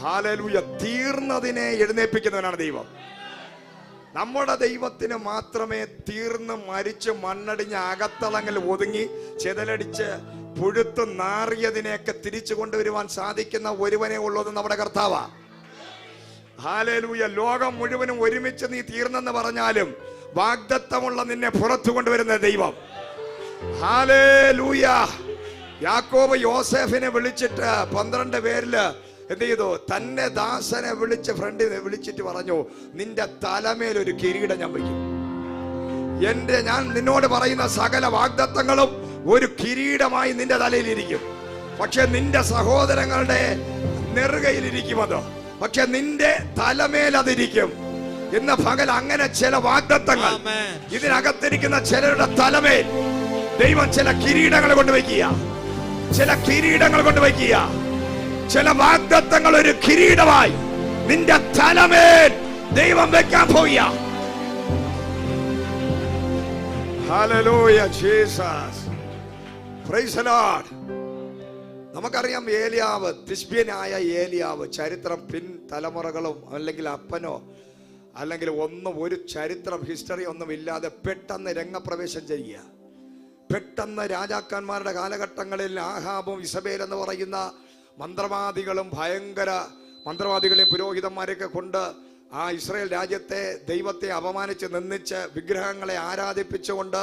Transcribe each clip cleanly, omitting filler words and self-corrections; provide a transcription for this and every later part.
Hallelujah. തീർന്നതിനെ എഴുന്നേൽപ്പിക്കുന്നവനാണ് ദൈവം. നമ്മുടെ ദൈവത്തിന് മാത്രമേ തീർന്ന് മരിച്ച് മണ്ണടിഞ്ഞ് അകത്തളങ്ങൾ ഒതുങ്ങി ചെതലടിച്ച് പുഴുത്ത് നാറിയതിനെയൊക്കെ തിരിച്ചു കൊണ്ടുവരുവാൻ സാധിക്കുന്ന ഒരുവനെ ഉള്ളത് നമ്മുടെ കർത്താവാ. ഹല്ലേലൂയ. ലോകം മുഴുവനും ഒരുമിച്ച് നീ തീർന്നെന്ന് പറഞ്ഞാലും വാഗ്ദത്തമുള്ള നിന്നെ പുറത്തു കൊണ്ടുവരുന്ന ദൈവം. ഹല്ലേലൂയ. യാക്കോബ് യോസേഫിനെ വിളിച്ചിട്ട് 12 പേരില് എന്ത് ചെയ്തു? തന്നെ ദാസനെ വിളിച്ച് ഫ്രണ്ടിനെ വിളിച്ചിട്ട് പറഞ്ഞു, നിന്റെ തലമേൽ ഒരു കിരീടം ഞാൻ വയ്ക്കും. ഞാൻ നിന്നോട് പറയുന്ന സകല വാഗ്ദത്തങ്ങളും ഒരു കിരീടമായി നിന്റെ തലയിലിരിക്കും. പക്ഷെ നിന്റെ സഹോദരങ്ങളുടെ നെറുകയിലിരിക്കും അത്. പക്ഷെ നിന്റെ തലമേൽ അതിരിക്കും. ഇന്ന് പകൽ അങ്ങനെ ചില വാഗ്ദത്തങ്ങൾ ഇതിനകത്തിരിക്കുന്ന ചിലരുടെ തലമേൽ ദൈവം ചില കിരീടങ്ങൾ കൊണ്ടുവയ്ക്കുക. ചില കിരീടങ്ങൾ കൊണ്ടുവയ്ക്കുക. ചില വാഗ്ദത്തങ്ങൾ ഒരു കിരീടമായി നിന്റെ തലമേൽ ദൈവം വെക്കാൻ പോവുക. Hallelujah Jesus. Price the Lord. നമുക്കറിയാം ഏലിയാവ്, തിശ്ബ്യനായ ഏലിയാവ്, ചരിത്രം പിൻ തലമുറകളും അല്ലെങ്കിൽ അപ്പനോ അല്ലെങ്കിൽ ഒരു ചരിത്രം ഹിസ്റ്ററി ഒന്നും ഇല്ലാതെ പെട്ടെന്ന് രംഗപ്രവേശം ചെയ്യുക. പെട്ടെന്ന് രാജാക്കന്മാരുടെ കാലഘട്ടങ്ങളിൽ ആഹാബും ഇസബേൽ എന്ന് പറയുന്ന മന്ത്രവാദികളും ഭയങ്കര മന്ത്രവാദികളെയും പുരോഹിതന്മാരെയൊക്കെ കൊണ്ട് ആ ഇസ്രായേൽ രാജ്യത്തെ ദൈവത്തെ അപമാനിച്ച് നിന്ദിച്ച് വിഗ്രഹങ്ങളെ ആരാധിപ്പിച്ചുകൊണ്ട്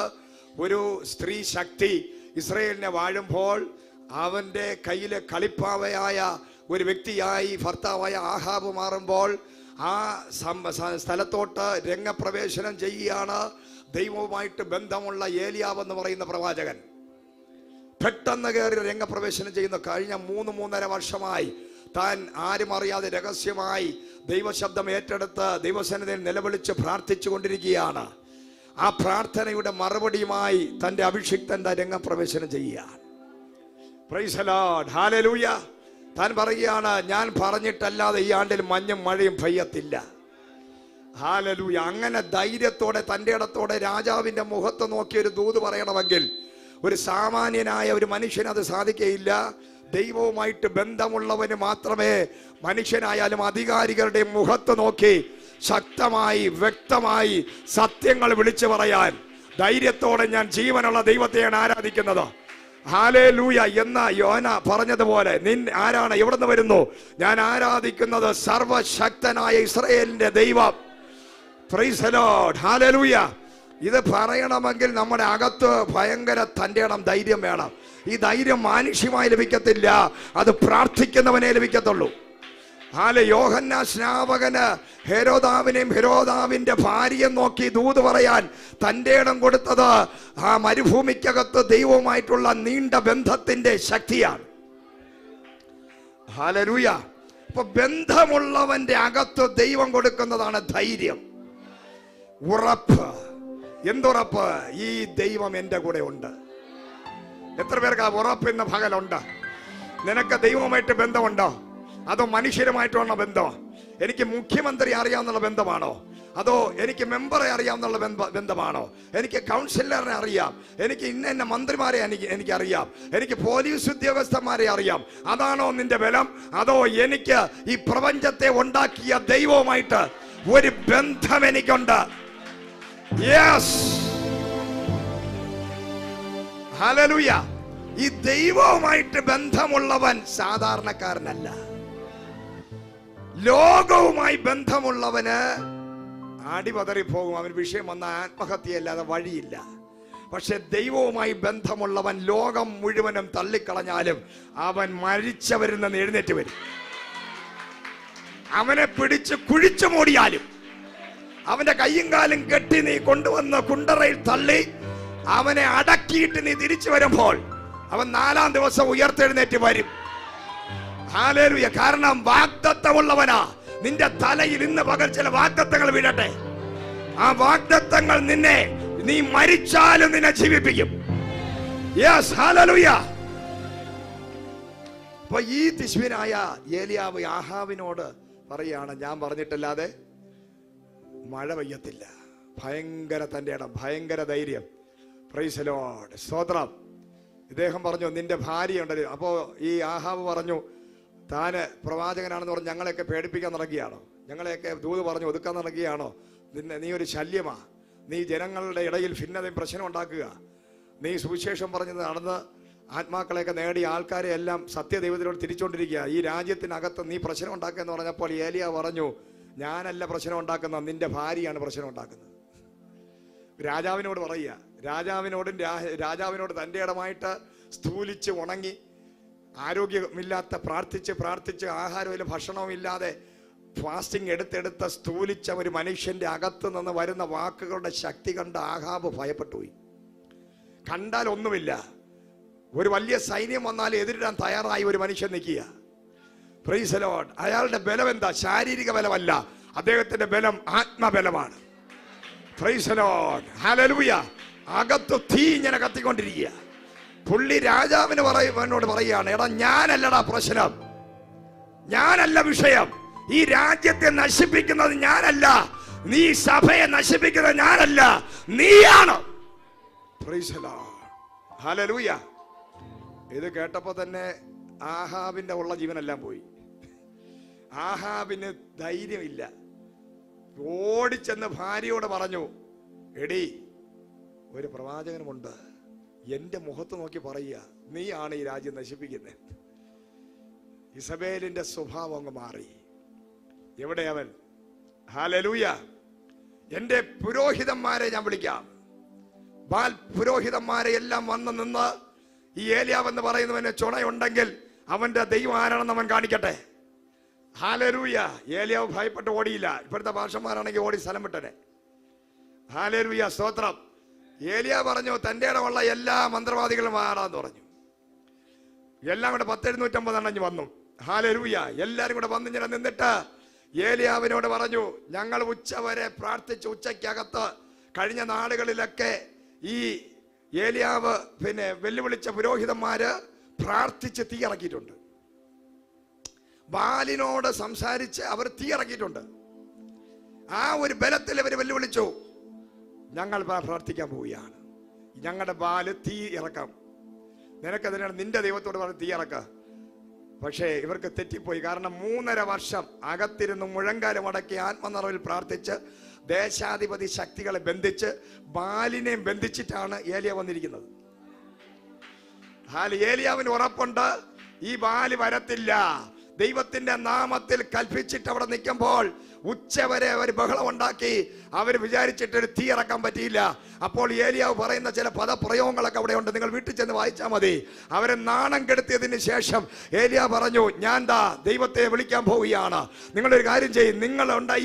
ഒരു സ്ത്രീ ശക്തി ഇസ്രായേലിനെ വാഴുമ്പോൾ അവന്റെ കയ്യിലെ കളിപ്പാവയായ ഒരു വ്യക്തിയായി ഭർത്താവായ ആഹാബ് മാറുമ്പോൾ ആ സ്ഥലത്തോട്ട് രംഗപ്രവേശനം ചെയ്യുകയാണ് ദൈവവുമായിട്ട് ബന്ധമുള്ള ഏലിയാവ് എന്ന് പറയുന്ന പ്രവാചകൻ. പെട്ടെന്ന് കയറി രംഗപ്രവേശനം ചെയ്യുന്ന കഴിഞ്ഞ 3-3.5 വർഷമായി താൻ ആരും അറിയാതെ രഹസ്യമായി ദൈവശബ്ദം ഏറ്റെടുത്ത് ദൈവസന്നിധിയിൽ നിലവിളിച്ച് പ്രാർത്ഥിച്ചു കൊണ്ടിരിക്കുകയാണ്. ആ പ്രാർത്ഥനയുടെ മറുപടിയുമായി തന്റെ അഭിഷിക്തന്റെ രംഗപ്രവേശനം ചെയ്യുകയാണ്. Price the Lord. ഹല്ലേലൂയ. താൻ പറയുകയാണ്, ഞാൻ പറഞ്ഞിട്ടല്ലാതെ ഈ ആണ്ടിൽ മഞ്ഞും മഴയും പെയ്യത്തില്ല. ഹല്ലേലൂയ. അങ്ങനെ ധൈര്യത്തോടെ തന്റെ ഇടത്തോടെ രാജാവിന്റെ മുഖത്ത് നോക്കി ഒരു ദൂത് പറയണമെങ്കിൽ ഒരു സാമാന്യനായ ഒരു മനുഷ്യന് അത് സാധിക്കുകയില്ല. ദൈവവുമായിട്ട് ബന്ധമുള്ളവന് മാത്രമേ മനുഷ്യനായാലും അധികാരികളുടെ മുഖത്ത് നോക്കി ശക്തമായി വ്യക്തമായി സത്യങ്ങൾ വിളിച്ചു പറയാൻ ധൈര്യത്തോടെ ഞാൻ ജീവനുള്ള ദൈവത്തെയാണ് ആരാധിക്കുന്നത്. ഹല്ലേലൂയ എന്ന യോന പറഞ്ഞതുപോലെ, ആരാണ്, എവിടെ നിന്ന് വരുന്നു? ഞാൻ ആരാധിക്കുന്നത് സർവശക്തനായ ഇസ്രായേലിന്റെ ദൈവം. Price the Lord. ഹല്ലേലൂയ. ഇത് പറയണമെങ്കിൽ നമ്മുടെ അകത്ത് ഭയങ്കര തന്റെ ഇടം ധൈര്യം വേണം. ഈ ധൈര്യം മാനുഷ്യമായി ലഭിക്കത്തില്ല, അത് പ്രാർത്ഥിക്കുന്നവനെ ലഭിക്കത്തുള്ളൂ. യോഹന്നാൻ സ്നാപകന് ഹെരോദാവിനെയും ഹെരോദാവിന്റെ ഭാര്യയെ നോക്കി ദൂത് പറയാൻ തന്റെ ഇടം കൊടുത്തത് ആ മരുഭൂമിക്കകത്ത് ദൈവവുമായിട്ടുള്ള നീണ്ട ബന്ധത്തിന്റെ ശക്തിയാണ്. ഹല്ലേലൂയ. അപ്പൊ ബന്ധമുള്ളവന്റെ അകത്ത് ദൈവം കൊടുക്കുന്നതാണ് ധൈര്യം, ഉറപ്പ്. എന്തുറപ്പ്? ഈ ദൈവം എന്റെ കൂടെ ഉണ്ട്. എത്ര പേർക്ക് ആ ഉറപ്പ് ഇന്ന് പകലുണ്ട്? നിനക്ക് ദൈവവുമായിട്ട് ബന്ധമുണ്ടോ? അതോ മനുഷ്യരുമായിട്ടുള്ള ബന്ധമോ? എനിക്ക് മുഖ്യമന്ത്രി അറിയാവുന്ന ബന്ധമാണോ? അതോ എനിക്ക് മെമ്പറെ അറിയാവുന്ന ബന്ധമാണോ? എനിക്ക് കൗൺസിലറിനെ അറിയാം, എനിക്ക് ഇന്ന മന്ത്രിമാരെ എനിക്കറിയാം, എനിക്ക് പോലീസ് ഉദ്യോഗസ്ഥന്മാരെ അറിയാം. അതാണോ നിന്റെ ബലം? അതോ എനിക്ക് ഈ പ്രപഞ്ചത്തെ ഉണ്ടാക്കിയ ദൈവവുമായിട്ട് ഒരു ബന്ധം എനിക്കുണ്ട്? യെസ്. ഹല്ലേലൂയ. ഈ ദൈവവുമായിട്ട് ബന്ധമുള്ളവൻ സാധാരണക്കാരനല്ല. ലോകവുമായി ബന്ധമുള്ളവന് അടിപതറിപ്പോകും. അവന് വിഷയം വന്ന ആത്മഹത്യയല്ലാതെ വഴിയില്ല. പക്ഷെ ദൈവവുമായി ബന്ധമുള്ളവൻ ലോകം മുഴുവനും തള്ളിക്കളഞ്ഞാലും അവൻ മരിച്ചവരിൽ നിന്ന് എഴുന്നേറ്റ് വരും. അവനെ പിടിച്ച് കുഴിച്ചു മൂടിയാലും, അവന്റെ കയ്യും കാലും കെട്ടി നീ കൊണ്ടുവന്ന് കുണ്ടറയിൽ തള്ളി അവനെ അടക്കിയിട്ട് നീ തിരിച്ചു വരുമ്പോൾ അവൻ 4-ാം ദിവസം ഉയർത്തെഴുന്നേറ്റ് വരും. ഹല്ലേലൂയ. കാരണം വാഗ്ദത്തമുള്ളവനാ. നിന്റെ തലയിൽ ഇന്ന് പകൽ ചില വാഗ്ദത്തങ്ങൾ വീഴട്ടെ. ആ വാഗ്ദത്തങ്ങൾ നീ മരിച്ചാലും നിന്നെ ജീവിപ്പിക്കും. യെസ്. ഹല്ലേലൂയ. അപ്പൊ ഈ തിശ്ബ്യനായ ഏലിയാവ് ആഹാബിനോട് പറയാണ്, ഞാൻ പറഞ്ഞിട്ടല്ലാതെ മഴ പെയ്യത്തില്ല. ഭയങ്കര തന്റെ ഇടം, ഭയങ്കര ധൈര്യം. Price the Lord. സ്തോത്രം. ഇദ്ദേഹം പറഞ്ഞു, നിന്റെ ഭാര്യ ഉണ്ടല്ലോ. അപ്പോ ഈ ആഹാബ് പറഞ്ഞു, താന് പ്രവാചകനാണെന്ന് പറഞ്ഞ് ഞങ്ങളെയൊക്കെ പേടിപ്പിക്കാൻ നടക്കുകയാണോ? ഞങ്ങളെയൊക്കെ ദൂത് പറഞ്ഞ് ഒതുക്കാൻ നടക്കുകയാണോ? നീ ഒരു ശല്യമാ, നീ ജനങ്ങളുടെ ഇടയിൽ ഭിന്നതയും പ്രശ്നം ഉണ്ടാക്കുക, നീ സുവിശേഷം പറഞ്ഞ് നടന്ന് ആത്മാക്കളെയൊക്കെ നേടി ആൾക്കാരെ എല്ലാം സത്യദൈവത്തിലോട് തിരിച്ചുകൊണ്ടിരിക്കുക, ഈ രാജ്യത്തിനകത്ത് നീ പ്രശ്നം ഉണ്ടാക്കുക എന്ന് പറഞ്ഞപ്പോൾ ഏലിയ പറഞ്ഞു, ഞാനല്ല പ്രശ്നം ഉണ്ടാക്കുന്നത്, നിന്റെ ഭാര്യയാണ് പ്രശ്നം ഉണ്ടാക്കുന്നത്. രാജാവിനോട് പറയുക, രാജാവിനോട് തൻ്റെ ഇടമായിട്ട് സ്ഥൂലിച്ച് ഉണങ്ങി ആരോഗ്യമില്ലാത്ത പ്രാർത്ഥിച്ച് ആഹാരമില്ല ഭക്ഷണവും ഇല്ലാതെ ഫാസ്റ്റിംഗ് എടുത്തെടുത്ത് സ്ഥൂലിച്ച ഒരു മനുഷ്യന്റെ അകത്ത് നിന്ന് വരുന്ന വാക്കുകളുടെ ശക്തി കണ്ട് ആഹാബ് ഭയപ്പെട്ടുപോയി. കണ്ടാൽ ഒന്നുമില്ല, ഒരു വലിയ സൈന്യം വന്നാൽ എതിരിടാൻ തയ്യാറായി ഒരു മനുഷ്യൻ നിൽക്കുക. Praise the Lord. അയാളുടെ ബലം എന്താ? ശാരീരിക ബലമല്ല, അദ്ദേഹത്തിന്റെ ബലം ആത്മബലമാണ്. Praise the Lord. ഹല്ലേലൂയ. അകത്ത് തീ ഇങ്ങനെ കത്തിക്കൊണ്ടിരിക്കുക. പുള്ളി രാജാവിനോട് പറയുകയാണ്, എടാ ഞാനല്ലടാ പ്രശ്നം, ഞാനല്ല വിഷയം, ഈ രാജ്യത്തെ നശിപ്പിക്കുന്നത് ഞാനല്ല, നീ സഭയെ നശിപ്പിക്കുന്നത് ഞാനല്ല, നീയാണ്. Price the Lord. ഹല്ലേലൂയ. ഇത് കേട്ടപ്പോ തന്നെ ആഹാബിന്റെ ഉള്ള ജീവനെല്ലാം പോയി. ആഹാബിന് ധൈര്യമില്ല. ഓടിച്ചെന്ന് ഭാര്യയോട് പറഞ്ഞു, എടി ഒരു പ്രവാചകനുമുണ്ട്, എന്റെ മുഖത്ത് നോക്കി പറയുക, നീയാണ് ഈ രാജ്യം നശിപ്പിക്കുന്നത്. ഇസബേലിന്റെ സ്വഭാവം അങ്ങ് മാറി. എവിടെ അവൻ? ഹല്ലേലൂയ. എന്റെ പുരോഹിതന്മാരെ ഞാൻ വിളിക്കാം, ബാൽ പുരോഹിതന്മാരെ എല്ലാം വന്ന് നിന്ന് ഈ ഏലിയാവ് എന്ന് പറയുന്നവന് ചുണയുണ്ടെങ്കിൽ അവന്റെ ദൈവം ആരാണെന്ന് അവൻ കാണിക്കട്ടെ. ഹല്ലേലൂയ. ഏലിയാവ് ഭയപ്പെട്ട് ഓടിയില്ല. ഇപ്പോഴത്തെ ഭാഷമാരാണെങ്കിൽ ഓടി സ്ഥലം വിട്ടനെ. ഹല്ലേലൂയ. സ്തോത്രം. ഏലിയ പറഞ്ഞു, തൻ്റെ ഇടമുള്ള എല്ലാ മന്ത്രവാദികളും മാറാന്ന് പറഞ്ഞു. എല്ലാം കൂടെ 1750 എണ്ണം വന്നു. ഹല്ലേലൂയ. എല്ലാരും കൂടെ വന്നിങ്ങനെ നിന്നിട്ട് ഏലിയാവിനോട് പറഞ്ഞു, ഞങ്ങൾ ഉച്ചവരെ പ്രാർത്ഥിച്ച് ഉച്ചയ്ക്കകത്ത് കഴിഞ്ഞ നാളുകളിലൊക്കെ ഈ ഏലിയാവ് വെല്ലുവിളിച്ച പുരോഹിതന്മാര് പ്രാർത്ഥിച്ച് തീ ഇറക്കിയിട്ടുണ്ട്. ബാലിനോട് സംസാരിച്ച് അവർ തീ ഇറക്കിയിട്ടുണ്ട്. ആ ഒരു ബലത്തിൽ അവർ വെല്ലുവിളിച്ചു, ഞങ്ങൾ പ്രാർത്ഥിക്കാൻ പോവുകയാണ്, ഞങ്ങളുടെ ബാല് തീ ഇറക്കാം, നിനക്കതിനാണ് നിന്റെ ദൈവത്തോട് പറഞ്ഞ് തീ ഇറക്ക. പക്ഷേ ഇവർക്ക് തെറ്റിപ്പോയി. കാരണം 3.5 വർഷം അകത്തിരുന്ന് മുഴങ്കാലം അടക്കി ആത്മനിറവിൽ പ്രാർത്ഥിച്ച് ദേശാധിപതി ശക്തികളെ ബന്ധിച്ച് ബാലിനെയും ബന്ധിച്ചിട്ടാണ് ഏലിയ വന്നിരിക്കുന്നത്. ഏലിയാവിന് ഉറപ്പുണ്ട്, ഈ ബാല് വരത്തില്ല. ദൈവത്തിന്റെ നാമത്തിൽ കൽപ്പിച്ചിട്ട് അവിടെ നിൽക്കുമ്പോൾ ഉച്ചവരെ അവർ ബഹളം ഉണ്ടാക്കി. അവർ വിചാരിച്ചിട്ട് ഒരു തീ ഇറക്കാൻ പറ്റിയില്ല. അപ്പോൾ ഏലിയാവ് പറയുന്ന ചില പദപ്രയോഗങ്ങളൊക്കെ അവിടെ ഉണ്ട്, നിങ്ങൾ വീട്ടിൽ ചെന്ന് വായിച്ചാൽ മതി. അവരെ നാണം കെടുത്തിയതിന് ശേഷം ഏലിയ പറഞ്ഞു, ഞാൻ ദൈവത്തെ വിളിക്കാൻ പോവുകയാണ്. നിങ്ങളൊരു കാര്യം ചെയ്യും,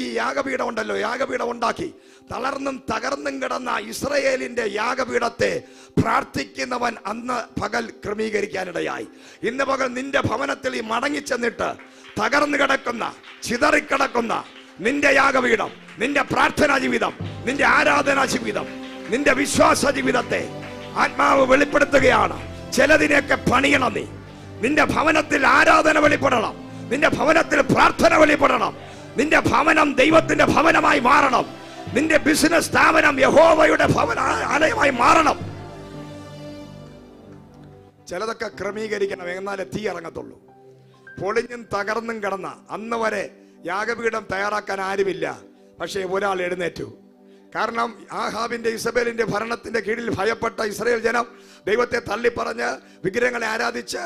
ഈ യാഗപീഠം ഉണ്ടല്ലോ, യാഗപീഠം ഉണ്ടാക്കി തളർന്നും തകർന്നും കിടന്ന ഇസ്രയേലിന്റെ യാഗപീഠത്തെ പ്രാർത്ഥിക്കുന്നവൻ അന്ന് പകൽ ക്രമീകരിക്കാനിടയായി. ഇന്ന് പകൽ നിന്റെ ഭവനത്തിൽ ഈ മടങ്ങിച്ചെന്നിട്ട് തകർന്നു കിടക്കുന്ന ചിതറിക്കിടക്കുന്ന നിന്റെ യാഗപീഠം, നിന്റെ പ്രാർത്ഥനാ ജീവിതം, നിന്റെ ആരാധനാ ജീവിതം, നിന്റെ വിശ്വാസ ജീവിതത്തെ ആത്മാവ് വെളിപ്പെടുത്തുകയാണ്. ചിലതിനെയൊക്കെ പണിയണം. നിന്റെ ഭവനത്തിൽ ആരാധന വെളിപ്പെടണം, നിന്റെ ഭവനത്തിൽ പ്രാർത്ഥന വെളിപ്പെടണം, നിന്റെ ഭവനം ദൈവത്തിന്റെ ഭവനമായി മാറണം, നിന്റെ ബിസിനസ് സ്ഥാപനം യഹോവയുടെ ആലയമായി മാറണം. ചിലതൊക്കെ ക്രമീകരിക്കണം, എന്നാലേ തീ ഇറങ്ങത്തുള്ളൂ. പൊളിഞ്ഞും തകർന്നും കിടന്ന അന്ന് വരെ യാഗപീഠം തയ്യാറാക്കാൻ ആരുമില്ല. പക്ഷേ ഒരാൾ എഴുന്നേറ്റു. കാരണം ആഹാബിന്റെ ഇസബേലിന്റെ ഭരണത്തിന്റെ കീഴിൽ ഭയപ്പെട്ട ഇസ്രായേൽ ജനം ദൈവത്തെ തള്ളിപ്പറഞ്ഞ് വിഗ്രഹങ്ങളെ ആരാധിച്ച്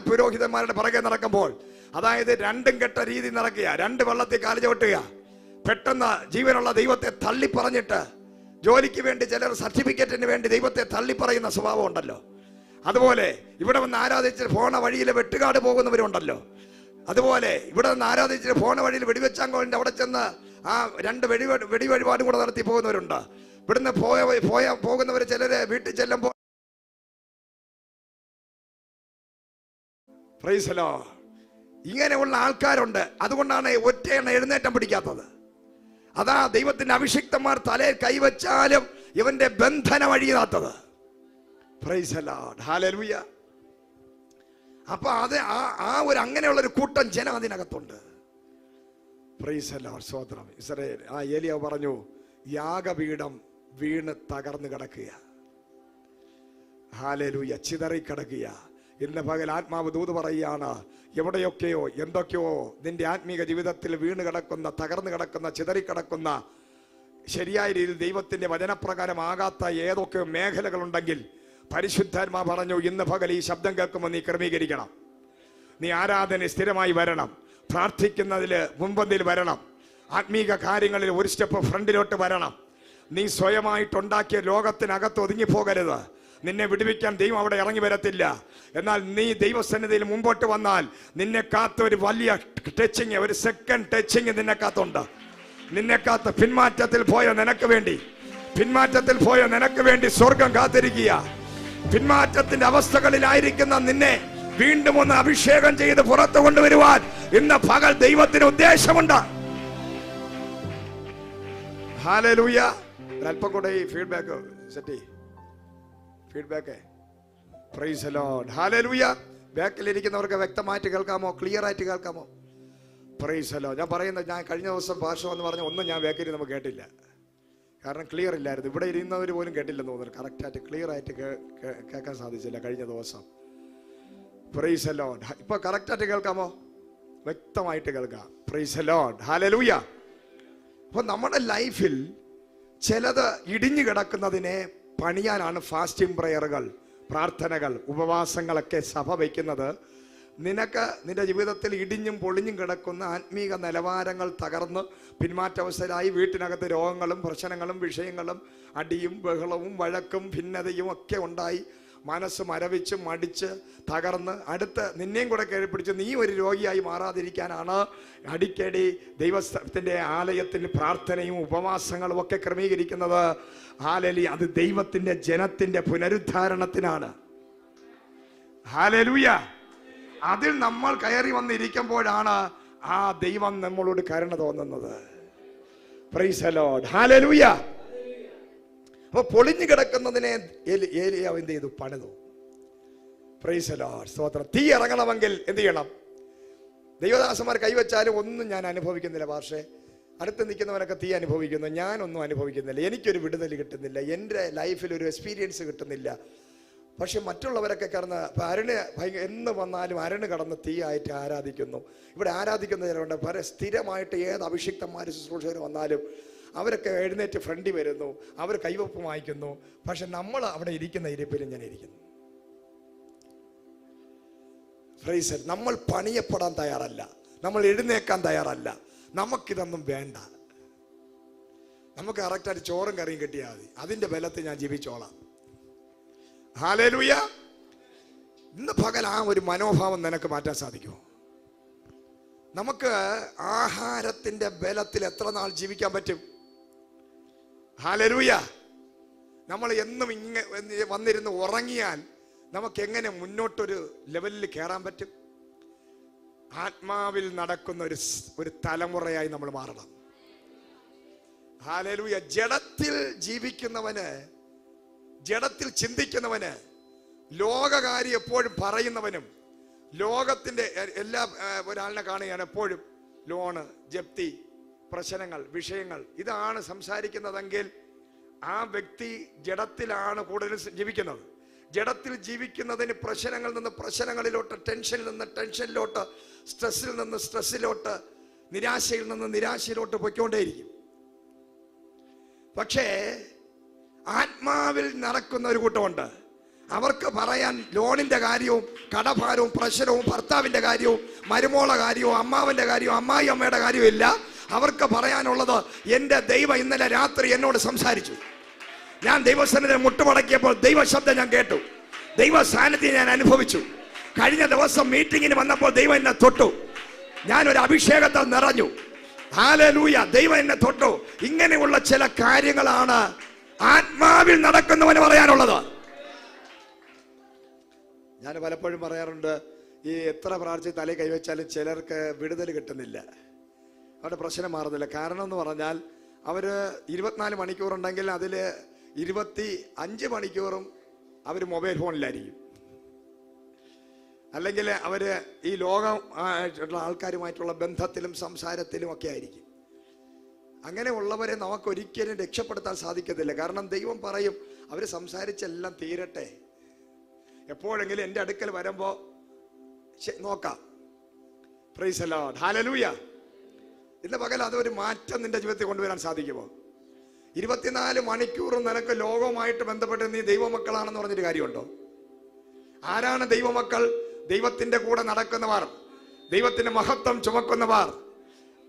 പുരോഹിതന്മാരുടെ പുറകെ നടക്കുമ്പോൾ, അതായത് രണ്ടും കെട്ട രീതി നടക്കുക, 2 വെള്ളത്തിൽ കാല് ചവിട്ടുക, പെട്ടെന്ന് ജീവനുള്ള ദൈവത്തെ തള്ളിപ്പറഞ്ഞിട്ട് ജോലിക്ക് വേണ്ടി ചിലർ സർട്ടിഫിക്കറ്റിന് വേണ്ടി ദൈവത്തെ തള്ളിപ്പറയുന്ന സ്വഭാവം ഉണ്ടല്ലോ. അതുപോലെ ഇവിടെ വന്ന് ആരാധിച്ച് പോണ വഴിയിൽ വെട്ടുകാട് പോകുന്നവരുണ്ടല്ലോ. അതുപോലെ ഇവിടെ നിന്ന് ആരാധിച്ച് പോണ വഴിയിൽ വെടിവെച്ചാങ്കോളിന്റെ അവിടെ ചെന്ന് ആ 2 വെടി വഴിപാടും കൂടെ നടത്തി പോകുന്നവരുണ്ട്. ഇവിടുന്ന് പോകുന്നവർ ചിലര് വീട്ടിൽ ചെല്ലുമ്പോൾ പ്രൈസ് ദി ലോർഡ് ഇങ്ങനെയുള്ള ആൾക്കാരുണ്ട്. അതുകൊണ്ടാണ് ഒറ്റയെണ്ണ എഴുന്നേറ്റം പിടിക്കാത്തത്. അതാ ദൈവത്തിന്റെ അഭിഷിക്തന്മാർ തലയിൽ കൈവച്ചാലും ഇവന്റെ ബന്ധനം അഴിയാത്തത്. Praise the Lord. ഹല്ലേലൂയ. അപ്പൊ അത് ആ ഒരു അങ്ങനെയുള്ള ഒരു കൂട്ടം ജനം അതിനകത്തുണ്ട്. Praise the Lord. സ്തോത്രം. ഇസ്രായേൽ ഏലിയാവ് പറഞ്ഞു, യാഗപീഠം വീണ് തകർന്നു കിടക്കുക. ഹല്ലേലൂയ. ചിതറി കിടക്കുക. ഇന്ന് പകൽ ആത്മാവ് ദൂത് പറയുകയാണ്, എവിടെയൊക്കെയോ എന്തൊക്കെയോ നിന്റെ ആത്മീക ജീവിതത്തിൽ വീണ് കിടക്കുന്ന, തകർന്നു കിടക്കുന്ന, ചിതറിക്കിടക്കുന്ന, ശരിയായ രീതിയിൽ ദൈവത്തിന്റെ വചനപ്രകാരം ആകാത്ത ഏതൊക്കെയോ മേഖലകളുണ്ടെങ്കിൽ പരിശുദ്ധാത്മാ പറഞ്ഞു, ഇന്ന് പകൽ ഈ ശബ്ദം കേൾക്കുമ്പോൾ നീ ക്രമീകരിക്കണം. നീ ആരാധന സ്ഥിരമായി വരണം, പ്രാർത്ഥിക്കുന്നതിൽ മുൻപന്തിയിൽ വരണം, ആത്മീക കാര്യങ്ങളിൽ ഒരു സ്റ്റെപ്പ് ഫ്രണ്ടിലോട്ട് വരണം. നീ സ്വയമായിട്ടുണ്ടാക്കിയ ലോകത്തിനകത്ത് ഒതുങ്ങിപ്പോകരുത്. നിന്നെ വിടുവിക്കാൻ ദൈവം അവിടെ ഇറങ്ങി വരത്തില്ല. എന്നാൽ നീ ദൈവസന്നിധിയിൽ മുമ്പോട്ട് വന്നാൽ നിന്നെ കാത്ത് ഒരു വലിയ ടച്ചിങ്, ഒരു സെക്കൻഡ് ടച്ചിങ് നിന്നെ കാത്തുണ്ട്. നിന്നെ കാത്ത് പിന്മാറ്റത്തിൽ പോയ നിനക്ക് വേണ്ടി, പിന്മാറ്റത്തിൽ പോയ നിനക്ക് വേണ്ടി സ്വർഗം കാത്തിരിക്കുക. പിന്മാറ്റത്തിന്റെ അവസ്ഥകളിലായിരിക്കുന്ന നിന്നെ വീണ്ടും ഒന്ന് അഭിഷേകം ചെയ്ത് പുറത്തു കൊണ്ടുവരുവാൻ ഇന്ന് പകൽ ദൈവത്തിന് ഉദ്ദേശമുണ്ട്. ഹല്ലേലൂയ. അല്പം കൂടെ ഈ ഫീഡ്ബാക്ക് സെറ്റ് ചെയ്യ്. Feedback. Praise the Lord. Hallelujah. ബാക്കിലിരിക്കുന്നവർക്ക് വ്യക്തമായിട്ട് കേൾക്കാമോ? ക്ലിയർ ആയിട്ട് കേൾക്കാമോ? Praise the Lord. ഞാൻ പറയുന്നത്, ഞാൻ കഴിഞ്ഞ ദിവസം ഭാഷ എന്ന് പറഞ്ഞ ഒന്നും ഞാൻ ബാക്കിൽ നമുക്ക് കേട്ടില്ല. കാരണം ക്ലിയർ ഇല്ലായിരുന്നു. ഇവിടെ ഇരുന്നവർ പോലും കേട്ടില്ലെന്ന് തോന്നുന്നു. കറക്റ്റായിട്ട് ക്ലിയർ ആയിട്ട് കേൾക്കാൻ സാധിച്ചില്ല കഴിഞ്ഞ ദിവസം. Price the Lord. ഇപ്പൊ കറക്റ്റായിട്ട് കേൾക്കാമോ? വ്യക്തമായിട്ട് കേൾക്കാം. Price the Lord. ഹല്ലേലൂയ. അപ്പൊ നമ്മുടെ ലൈഫിൽ ചിലത് ഇടിഞ്ഞു കിടക്കുന്നതിനെ പണിയാനാണ് ഫാസ്റ്റിംഗ് പ്രയറുകൾ, പ്രാർത്ഥനകൾ, ഉപവാസങ്ങളൊക്കെ സഭ വയ്ക്കുന്നത്. നിനക്ക് നിന്റെ ജീവിതത്തിൽ ഇടിഞ്ഞും പൊളിഞ്ഞും കിടക്കുന്ന ആത്മീക നിലവാരങ്ങൾ തകർന്ന് പിന്മാറ്റാവസ്ഥയിലായി വീട്ടിനകത്ത് രോഗങ്ങളും പ്രശ്നങ്ങളും വിഷയങ്ങളും അടിയും ബഹളവും വഴക്കും ഭിന്നതയും ഒക്കെ ഉണ്ടായി മനസ്സ് മരവിച്ച് മടിച്ച് തകർന്ന് അടുത്ത് നിന്നെയും കൂടെ കയറിപ്പിടിച്ച് നീ ഒരു രോഗിയായി മാറാതിരിക്കാനാണ് അടിക്കടി ദൈവത്തിന്റെ ആലയത്തിൽ പ്രാർത്ഥനയും ഉപവാസങ്ങളും ഒക്കെ ക്രമീകരിക്കുന്നത്. ഹല്ലേലൂയ. അത് ദൈവത്തിന്റെ ജനത്തിന്റെ പുനരുദ്ധാരണത്തിനാണ്. ഹല്ലേലൂയ. അതിൽ നമ്മൾ കയറി വന്നിരിക്കുമ്പോഴാണ് ആ ദൈവം നമ്മളോട് കരുണ തോന്നുന്നത്. Price the Lord. ഹല്ലേലൂയ. അപ്പൊ പൊളിഞ്ഞു കിടക്കുന്നതിനെ ഏലിയാവ് എന്ത് ചെയ്തു? പണിതു. Price the Lord. സ്തോത്രം. തീ ഇറങ്ങണമെങ്കിൽ എന്ത് ചെയ്യണം? ദൈവദാസന്മാർ കൈവച്ചാലും ഒന്നും ഞാൻ അനുഭവിക്കുന്നില്ല. പക്ഷേ അടുത്ത് നിൽക്കുന്നവരൊക്കെ തീ അനുഭവിക്കുന്നു, ഞാനൊന്നും അനുഭവിക്കുന്നില്ല. എനിക്കൊരു വിടുതൽ കിട്ടുന്നില്ല, എൻ്റെ ലൈഫിൽ ഒരു എക്സ്പീരിയൻസ് കിട്ടുന്നില്ല. പക്ഷെ മറ്റുള്ളവരൊക്കെ കിടന്ന് അരുണ് എന്ന് വന്നാലും അരുണ് കടന്ന് തീ ആയിട്ട് ആരാധിക്കുന്നു. ഇവിടെ ആരാധിക്കുന്ന ചിലരുണ്ട്. സ്ഥിരമായിട്ട് ഏത് അഭിഷിക്തന്മാർ ശുശ്രൂഷകർ വന്നാലും അവരൊക്കെ എഴുന്നേറ്റ് ഫ്രണ്ടിൽ വരുന്നു, അവർ കൈവപ്പ് വായിക്കുന്നു. പക്ഷെ നമ്മൾ അവിടെ ഇരിക്കുന്ന ഇരിപ്പിലും ഞാൻ ഇരിക്കുന്നു. ഫ്രൈസ്. നമ്മൾ പണിയപ്പെടാൻ തയ്യാറല്ല, നമ്മൾ എഴുന്നേക്കാൻ തയ്യാറല്ല. നമുക്കിതൊന്നും വേണ്ട. നമുക്ക് കറക്റ്റായിട്ട് ചോറും കറിയും കിട്ടിയാൽ മതി, അതിന്റെ ബലത്തിൽ ഞാൻ ജീവിച്ചോളാം. ഹല്ലേലൂയ. ഇന്ന് പകൽ ആ ഒരു മനോഭാവം നിനക്ക് മാറ്റാൻ സാധിക്കുമോ? നമുക്ക് ആഹാരത്തിന്റെ ബലത്തിൽ എത്ര നാൾ ജീവിക്കാൻ പറ്റും? ഹല്ലേലൂയ. നമ്മൾ എന്നും ഇങ്ങനെ വന്നിരുന്ന് ഉറങ്ങിയാൽ നമുക്ക് എങ്ങനെ മുന്നോട്ടൊരു ലെവലിൽ കയറാൻ പറ്റും? ആത്മാവിൽ നടക്കുന്ന ഒരു തലമുറയായി നമ്മൾ മാറണം. ഹല്ലേലൂയ. ജഡത്തിൽ ജീവിക്കുന്നവന്, ജഡത്തിൽ ചിന്തിക്കുന്നവന്, ലോകകാര്യം എപ്പോഴും പറയുന്നവനും, ലോകത്തിന്റെ എല്ലാ ഒരാളിനെ കാണുകയാണ് എപ്പോഴും ലോണ്, ജപ്തി, പ്രശ്നങ്ങൾ, വിഷയങ്ങൾ, ഇതാണ് സംസാരിക്കുന്നതെങ്കിൽ ആ വ്യക്തി ജഡത്തിലാണ് കൂടുതൽ ജീവിക്കുന്നത്. ജഡത്തിൽ ജീവിക്കുന്നതിന് പ്രശ്നങ്ങളിൽ നിന്ന് പ്രശ്നങ്ങളിലോട്ട്, ടെൻഷനിൽ നിന്ന് ടെൻഷനിലോട്ട്, സ്ട്രെസ്സിൽ നിന്ന് സ്ട്രെസ്സിലോട്ട്, നിരാശയിൽ നിന്ന് നിരാശയിലോട്ട് പൊയ്ക്കൊണ്ടേയിരിക്കും. പക്ഷേ ആത്മാവിൽ നടക്കുന്ന ഒരു കൂട്ടമുണ്ട്. അവർക്ക് പറയാൻ ലോണിന്റെ കാര്യവും കടഭാരവും പ്രശ്നവും ഭർത്താവിന്റെ കാര്യവും മരുമോള കാര്യവും അമ്മാവന്റെ കാര്യവും അമ്മായി അമ്മയുടെ കാര്യവും ഇല്ല. അവർക്ക് പറയാനുള്ളത്, എൻ്റെ ദൈവം ഇന്നലെ രാത്രി എന്നോട് സംസാരിച്ചു. ഞാൻ ദൈവസന്നിധിയിൽ മുട്ടുമടക്കിയപ്പോൾ ദൈവശബ്ദം ഞാൻ കേട്ടു, ദൈവ സാന്നിധ്യം ഞാൻ അനുഭവിച്ചു. കഴിഞ്ഞ ദിവസം മീറ്റിങ്ങിന് വന്നപ്പോൾ ദൈവം എന്നെ തൊട്ടു, ഞാനൊരു അഭിഷേകത്താൽ നിറഞ്ഞു. ഹല്ലേലൂയ. ദൈവം എന്നെ തൊട്ടു. ഇങ്ങനെയുള്ള ചില കാര്യങ്ങളാണ് ആത്മാവിൽ നടക്കുന്നവന് പറയാനുള്ളത്. ഞാൻ പലപ്പോഴും പറയാറുണ്ട്, ഈ എത്ര പ്രാർത്ഥിച്ച് തലയിൽ കൈവച്ചാലും ചിലർക്ക് വിടുതൽ കിട്ടുന്നില്ല, അവരുടെ പ്രശ്നം മാറുന്നില്ല. കാരണം എന്ന് പറഞ്ഞാൽ അവര് 24 മണിക്കൂറുണ്ടെങ്കിൽ അതിൽ 25 മണിക്കൂറും അവർ മൊബൈൽ ഫോണിലായിരിക്കും, അല്ലെങ്കിൽ അവര് ഈ ലോകം ആൾക്കാരുമായിട്ടുള്ള ബന്ധത്തിലും സംസാരത്തിലും ഒക്കെ ആയിരിക്കും. അങ്ങനെ ഉള്ളവരെ നമുക്ക് ഒരിക്കലും രക്ഷപ്പെടുത്താൻ സാധിക്കത്തില്ല. കാരണം ദൈവം പറയും, അവർ സംസാരിച്ചെല്ലാം തീരട്ടെ, എപ്പോഴെങ്കിലും എൻ്റെ അടുക്കൽ വരുമ്പോ നോക്കാം. Price the Lord, hallelujah. ഇന്ന് പകൽ അതൊരു മാറ്റം നിന്റെ ജീവിതത്തിൽ കൊണ്ടുവരാൻ സാധിക്കുമോ? 24 മണിക്കൂറും നിനക്ക് ലോകവുമായിട്ട് ബന്ധപ്പെട്ട് നീ ദൈവമക്കളാണെന്ന് പറഞ്ഞൊരു കാര്യമുണ്ടോ? ആരാണ് ദൈവമക്കൾ? ദൈവത്തിന്റെ കൂടെ നടക്കുന്നവർ, ദൈവത്തിന്റെ മഹത്വം ചുമക്കുന്നവർ,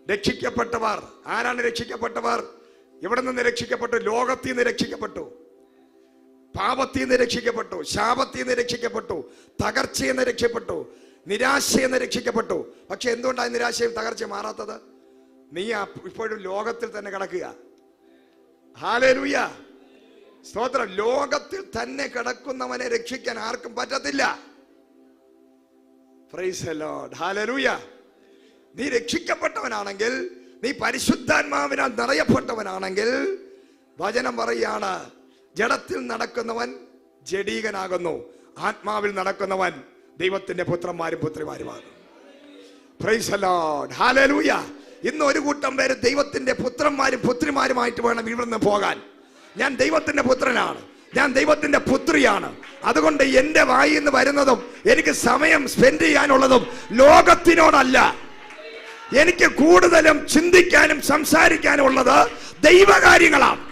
രക്ഷിക്കപ്പെട്ടവർ. ആരാണ് രക്ഷിക്കപ്പെട്ടവർ? എവിടെ നിന്ന് രക്ഷിക്കപ്പെട്ടു? ലോകത്തിൽ നിന്ന് രക്ഷിക്കപ്പെട്ടു, പാപത്തിൽ നിന്ന് രക്ഷിക്കപ്പെട്ടു, ശാപത്തിൽ നിന്ന് രക്ഷിക്കപ്പെട്ടു, തകർച്ചയിൽ നിന്ന് രക്ഷപ്പെട്ടു, നിരാശയിൽ നിന്ന് രക്ഷിക്കപ്പെട്ടു. പക്ഷെ എന്തുകൊണ്ടാണ് നിരാശയും തകർച്ചയും മാറാത്തത്? നീ ഇപ്പോഴും ലോകത്തിൽ തന്നെ കിടക്കുക. ഹല്ലേലൂയ, സ്തോത്രം. ലോകത്തിൽ തന്നെ കിടക്കുന്നവനെ രക്ഷിക്കാൻ ആർക്കും പറ്റത്തില്ല. Price the Lord, hallelujah. നീ രക്ഷിക്കപ്പെട്ടവനാണെങ്കിൽ, നീ പരിശുദ്ധാത്മാവിനാൽ നിറയപ്പെട്ടവനാണെങ്കിൽ, വചനം പറയാണ്, ജഡത്തിൽ നടക്കുന്നവൻ ജഡീകനാകുന്നു, ആത്മാവിൽ നടക്കുന്നവൻ ദൈവത്തിന്റെ പുത്രന്മാരും പുത്രിമാരുമാണ്. Praise the Lord, hallelujah. ഇന്ന് ഒരു കൂട്ടം പേര് ദൈവത്തിന്റെ പുത്രന്മാരും പുത്രിമാരുമായിട്ട് വേണം ഇവിടെ നിന്ന് പോകാൻ. ഞാൻ ദൈവത്തിന്റെ പുത്രനാണ്, ഞാൻ ദൈവത്തിന്റെ പുത്രിയാണ്. അതുകൊണ്ട് എന്റെ വായിൽ നിന്ന് വരുന്നതും എനിക്ക് സമയം സ്പെൻഡ് ചെയ്യാനുള്ളതും ലോകത്തിനോടല്ല. എനിക്ക് കൂടുതലും ചിന്തിക്കാനും സംസാരിക്കാനും ഉള്ളത് ദൈവകാര്യങ്ങളാണ്.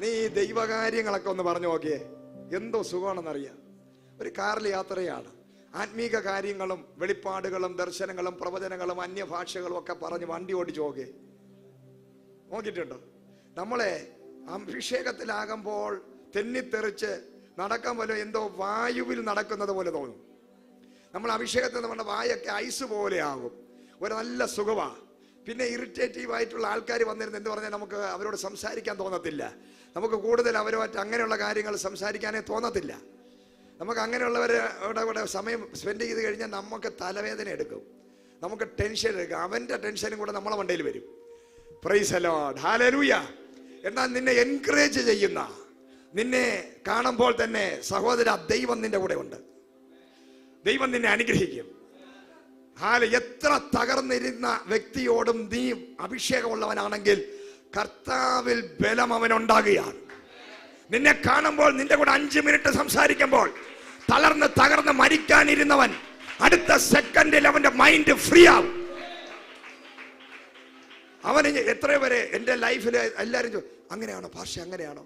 നീ ദൈവകാര്യങ്ങളൊക്കെ ഒന്ന് പറഞ്ഞു നോക്കിയേ, എന്തോ സുഖമാണെന്നറിയാം. ഒരു കാറിൽ യാത്രയാണ്, ആത്മീക കാര്യങ്ങളും വെളിപ്പാടുകളും ദർശനങ്ങളും പ്രവചനങ്ങളും അന്യഭാഷകളും ഒക്കെ പറഞ്ഞ് വണ്ടി ഓടിച്ചു നോക്കേ. നോക്കിയിട്ടുണ്ടോ? നമ്മളെ അഭിഷേകത്തിലാകുമ്പോൾ തെന്നിത്തെറിച്ച് നടക്കാൻ പോലെ എന്തോ വായുവിൽ നടക്കുന്നത് പോലെ തോന്നും. നമ്മൾ അഭിഷേകത്തിൽ നമ്മുടെ വായൊക്കെ ഐസ് പോലെ ആകും, ഒരു നല്ല സുഖമാണ്. പിന്നെ ഇറിറ്റേറ്റീവ് ആയിട്ടുള്ള ആൾക്കാർ വന്നിരുന്ന് എന്ത് പറഞ്ഞാൽ നമുക്ക് അവരോട് സംസാരിക്കാൻ തോന്നത്തില്ല. നമുക്ക് കൂടുതൽ അവരുമായിട്ട് അങ്ങനെയുള്ള കാര്യങ്ങൾ സംസാരിക്കാനേ തോന്നത്തില്ല. നമുക്ക് അങ്ങനെയുള്ളവരുടെ കൂടെ സമയം സ്പെൻഡ് ചെയ്ത് കഴിഞ്ഞാൽ നമുക്ക് തലവേദന എടുക്കും, നമുക്ക് ടെൻഷൻ എടുക്കും. അവൻ്റെ ടെൻഷനും കൂടെ നമ്മളെ മണ്ടയിൽ വരും. Price the Lord, hallelujah. എന്നാൽ നിന്നെ എൻകറേജ് ചെയ്യുന്ന, നിന്നെ കാണുമ്പോൾ തന്നെ സഹോദര, ദൈവം നിന്റെ കൂടെ ഉണ്ട്. ദൈവം നിന്നെ അനുഗ്രഹിക്കും. എത്ര തകർന്നിരുന്ന വ്യക്തിയോടും നീ അഭിഷേകമുള്ളവനാണെങ്കിൽ കർത്താവിൽ ബലം അവനുണ്ടാകുകയാണ്. നിന്നെ കാണുമ്പോൾ നിന്റെ കൂടെ 5 മിനിറ്റ് സംസാരിക്കുമ്പോൾ തകർന്ന് മരിക്കാനിരുന്നവൻ അടുത്ത സെക്കൻഡിൽ അവന്റെ മൈൻഡ് ഫ്രീ ആവും. അവന് എത്രയോ വരെ എൻ്റെ ലൈഫിൽ എല്ലാവരും അങ്ങനെയാണോ ഭാഷ? അങ്ങനെയാണോ?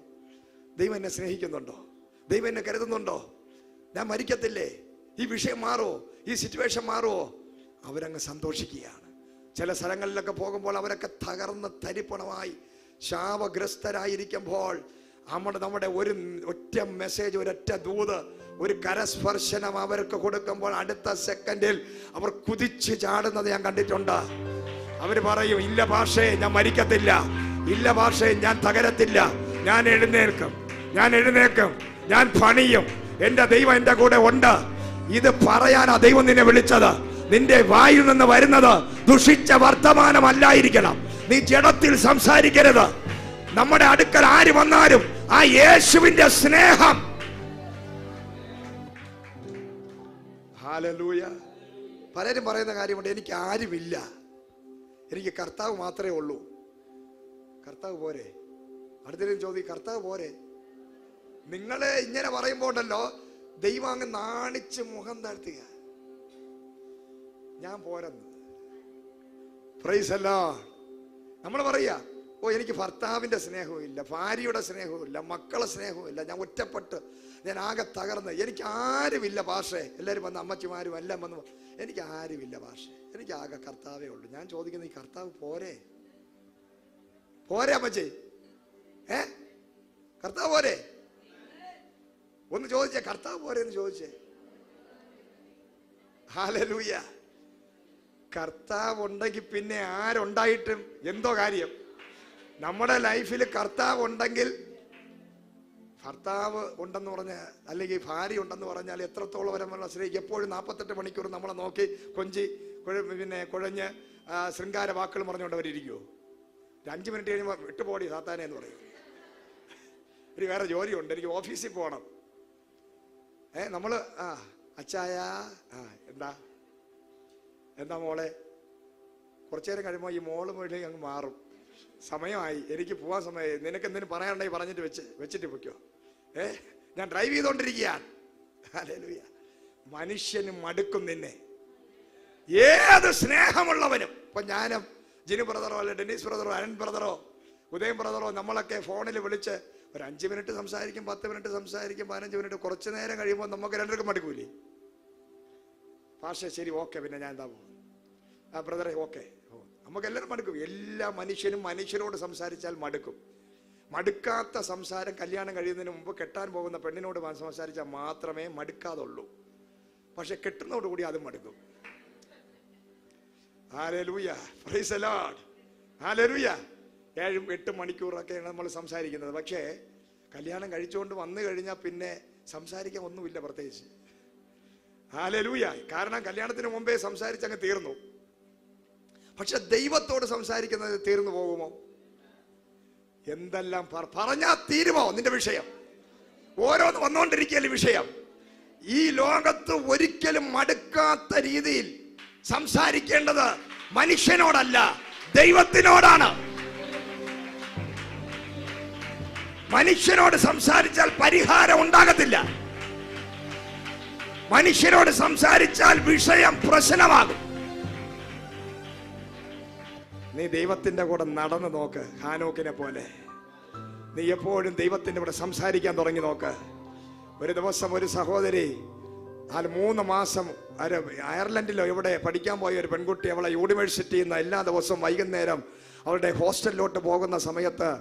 ദൈവം എന്നെ സ്നേഹിക്കുന്നുണ്ടോ? ദൈവം എന്നെ കരുതുന്നുണ്ടോ? ഞാൻ മരിക്കത്തില്ലേ? ഈ വിഷയം മാറുമോ? ഈ സിറ്റുവേഷൻ മാറുമോ? അവരങ്ങ് സന്തോഷിക്കുകയാണ്. ചില സ്ഥലങ്ങളിലൊക്കെ പോകുമ്പോൾ അവരൊക്കെ തകർന്ന് തരിപ്പണമായി ശാപഗ്രസ്തരായിരിക്കുമ്പോൾ നമ്മുടെ ഒരു ഒറ്റ മെസ്സേജ്, ഒരൊറ്റ ദൂത്, ഒരു കരസ്പർശനം അവർക്ക് കൊടുക്കുമ്പോൾ അടുത്ത സെക്കൻഡിൽ അവർ കുതിച്ച് ചാടുന്നത് ഞാൻ കണ്ടിട്ടുണ്ട്. അവര് പറയും, ഇല്ല ഭാഷേ, ഞാൻ മരിക്കത്തില്ല, ഇല്ല ഭാഷേ, ഞാൻ തകരത്തില്ല, ഞാൻ എഴുന്നേൽക്കും, ഞാൻ പണിയും, എന്റെ ദൈവം എന്റെ കൂടെ ഉണ്ട്. ഇത് പറയാനാ ദൈവം നിന്നെ വിളിച്ചത്. നിന്റെ വായിൽ നിന്ന് വരുന്നത് ദുഷിച്ച വർത്തമാനമല്ലായിരിക്കണം. നീ ജഡത്തിൽ സംസാരിക്കരുത്. നമ്മുടെ അടുക്കൽ ആര് വന്നാലും ആ യേശുവിന്റെ സ്നേഹം. ഹല്ലേലൂയ. പലരും പറയുന്ന കാര്യമുണ്ട്, എനിക്ക് ആരുമില്ല, എനിക്ക് കർത്താവ് മാത്രമേ ഉള്ളൂ. കർത്താവ് പോരെ? അടുത്തരും ചോദിക്കും, കർത്താവ് പോരെ? നിങ്ങളെ ഇങ്ങനെ പറയുമ്പോൾ ഉണ്ടല്ലോ, ദൈവം അങ്ങ് നാണിച്ച് മുഖം താഴ്ത്തുക, ഞാൻ പോരെന്ന്. Price the Lord. നമ്മൾ പറയാ, ഓ എനിക്ക് ഭർത്താവിന്റെ സ്നേഹവും ഇല്ല, ഭാര്യയുടെ സ്നേഹവും ഇല്ല, മക്കളെ സ്നേഹവും ഇല്ല, ഞാൻ ഒറ്റപ്പെട്ട്, ഞാൻ ആകെ തകർന്ന്, എനിക്ക് ആരുമില്ല ഭാഷേ. എല്ലാവരും വന്ന് അമ്മച്ചിമാരും എല്ലാം വന്ന്, എനിക്ക് ആരുമില്ല ഭാഷേ, എനിക്ക് ആകെ കർത്താവേ ഉള്ളൂ. ഞാൻ ചോദിക്കുന്നത്, ഈ കർത്താവ് പോരെ? പോരെ അമ്മച്ചി? കർത്താവ് പോരെ? ഒന്ന് ചോദിച്ചേ, കർത്താവ് പോരെ എന്ന് ചോദിച്ചേ. ഹല്ലേലൂയ. കർത്താവ് ഉണ്ടെങ്കിൽ പിന്നെ ആരുണ്ടായിട്ടും എന്തോ കാര്യം. നമ്മുടെ ലൈഫിൽ കർത്താവ് ഉണ്ടെങ്കിൽ, ഭർത്താവ് ഉണ്ടെന്ന് പറഞ്ഞാൽ അല്ലെങ്കിൽ ഭാര്യ ഉണ്ടെന്ന് പറഞ്ഞാൽ എത്രത്തോളം വരെ നമ്മൾ സ്നേഹിക്കും. എപ്പോഴും 48 മണിക്കൂർ നമ്മളെ നോക്കി കൊഞ്ചി കുഴഞ്ഞ് ശൃംഗാര വാക്കുകൾ പറഞ്ഞുകൊണ്ട് അവരിയ്ക്കുമോ? 5 മിനിറ്റ് കഴിയുമ്പോൾ വിട്ടുപോടി സാത്താനെ എന്ന് പറയും. ഒരു വേറെ ജോലിയുണ്ട്, എനിക്ക് ഓഫീസിൽ പോകണം. നമ്മള് അച്ചായ എന്താ മോളെ? കുറച്ചു നേരം കഴിയുമ്പോൾ ഈ മോള് മുഴുവൻ അങ്ങ് മാറും. സമയമായി, എനിക്ക് പോവാൻ സമയമായി, നിനക്ക് എന്തിനും പറയാനുണ്ടെങ്കിൽ പറഞ്ഞിട്ട് വെച്ചിട്ട് പൊയ്ക്കോ. ഞാൻ ഡ്രൈവ് ചെയ്തുകൊണ്ടിരിക്കുകയാണ്. ഹല്ലേലൂയ. മനുഷ്യന് മടുക്കും നിന്നെ. ഏത് സ്നേഹമുള്ളവനും, ഇപ്പൊ ഞാനും ജിനു ബ്രദറോ അല്ലെ ഡെന്നീസ് ബ്രദറോ അരുൺ ബ്രദറോ ഉദയം ബ്രദറോ നമ്മളൊക്കെ ഫോണിൽ വിളിച്ച് ഒരു 5 മിനിറ്റ് സംസാരിക്കും, 10 മിനിറ്റ് സംസാരിക്കും, 15 മിനിറ്റ്, കുറച്ച് നേരം കഴിയുമ്പോൾ നമുക്ക് രണ്ടുപേർക്കും മടുക്കൂലേ? ഭാഷ ശരി, ഓക്കെ, പിന്നെ ഞാൻ എന്താ പോകും, ആ ബ്രദറെ ഓക്കെ, നമുക്ക് എല്ലാവരും മടുക്കും. എല്ലാ മനുഷ്യനും മനുഷ്യരോട് സംസാരിച്ചാൽ മടുക്കും. മടുക്കാത്ത സംസാരം കല്യാണം കഴിയുന്നതിന് മുമ്പ് കെട്ടാൻ പോകുന്ന പെണ്ണിനോട് സംസാരിച്ചാൽ മാത്രമേ മടുക്കാതുള്ളൂ. പക്ഷെ കെട്ടുന്നതോടുകൂടി അതും മടുക്കും. Hallelujah, praise the Lord, hallelujah. 7-8 മണിക്കൂറൊക്കെയാണ് നമ്മൾ സംസാരിക്കുന്നത്. പക്ഷേ കല്യാണം കഴിച്ചുകൊണ്ട് വന്നു കഴിഞ്ഞാൽ പിന്നെ സംസാരിക്കാൻ ഒന്നുമില്ല പ്രത്യേകിച്ച്. ഹല്ലേലൂയ. കാരണം കല്യാണത്തിന് മുമ്പേ സംസാരിച്ചങ്ങ് തീർന്നു. പക്ഷെ ദൈവത്തോട് സംസാരിക്കുന്നത് തീർന്നു പോകുമോ? എന്തെല്ലാം പറഞ്ഞാൽ തീരുമോ നിന്റെ വിഷയം? ഓരോന്ന് വന്നുകൊണ്ടിരിക്കുകയല്ലേ വിഷയം. ഈ ലോകത്ത് ഒരിക്കലും മടുക്കാത്ത രീതിയിൽ സംസാരിക്കേണ്ടത് മനുഷ്യനോടല്ല, ദൈവത്തിനോടാണ്. മനുഷ്യനോട് സംസാരിച്ചാൽ പരിഹാരം ഉണ്ടാകത്തില്ല. മനുഷ്യനോട് സംസാരിച്ചാൽ വിഷയം പ്രശ്നമാകും. നീ ദൈവത്തിന്റെ കൂടെ നടന്നു നോക്ക്. ഹാനോക്കിനെ പോലെ നീ എപ്പോഴും ദൈവത്തിന്റെ കൂടെ സംസാരിക്കാൻ തുടങ്ങി നോക്ക്. ഒരു ദിവസം ഒരു സഹോദരി 3 മാസം അയർലൻഡിലോ ഇവിടെ പഠിക്കാൻ പോയ ഒരു പെൺകുട്ടി, അവളെ യൂണിവേഴ്സിറ്റിയിൽ നിന്ന് എല്ലാ ദിവസവും വൈകുന്നേരം അവളുടെ ഹോസ്റ്റലിലോട്ട് പോകുന്ന സമയത്ത്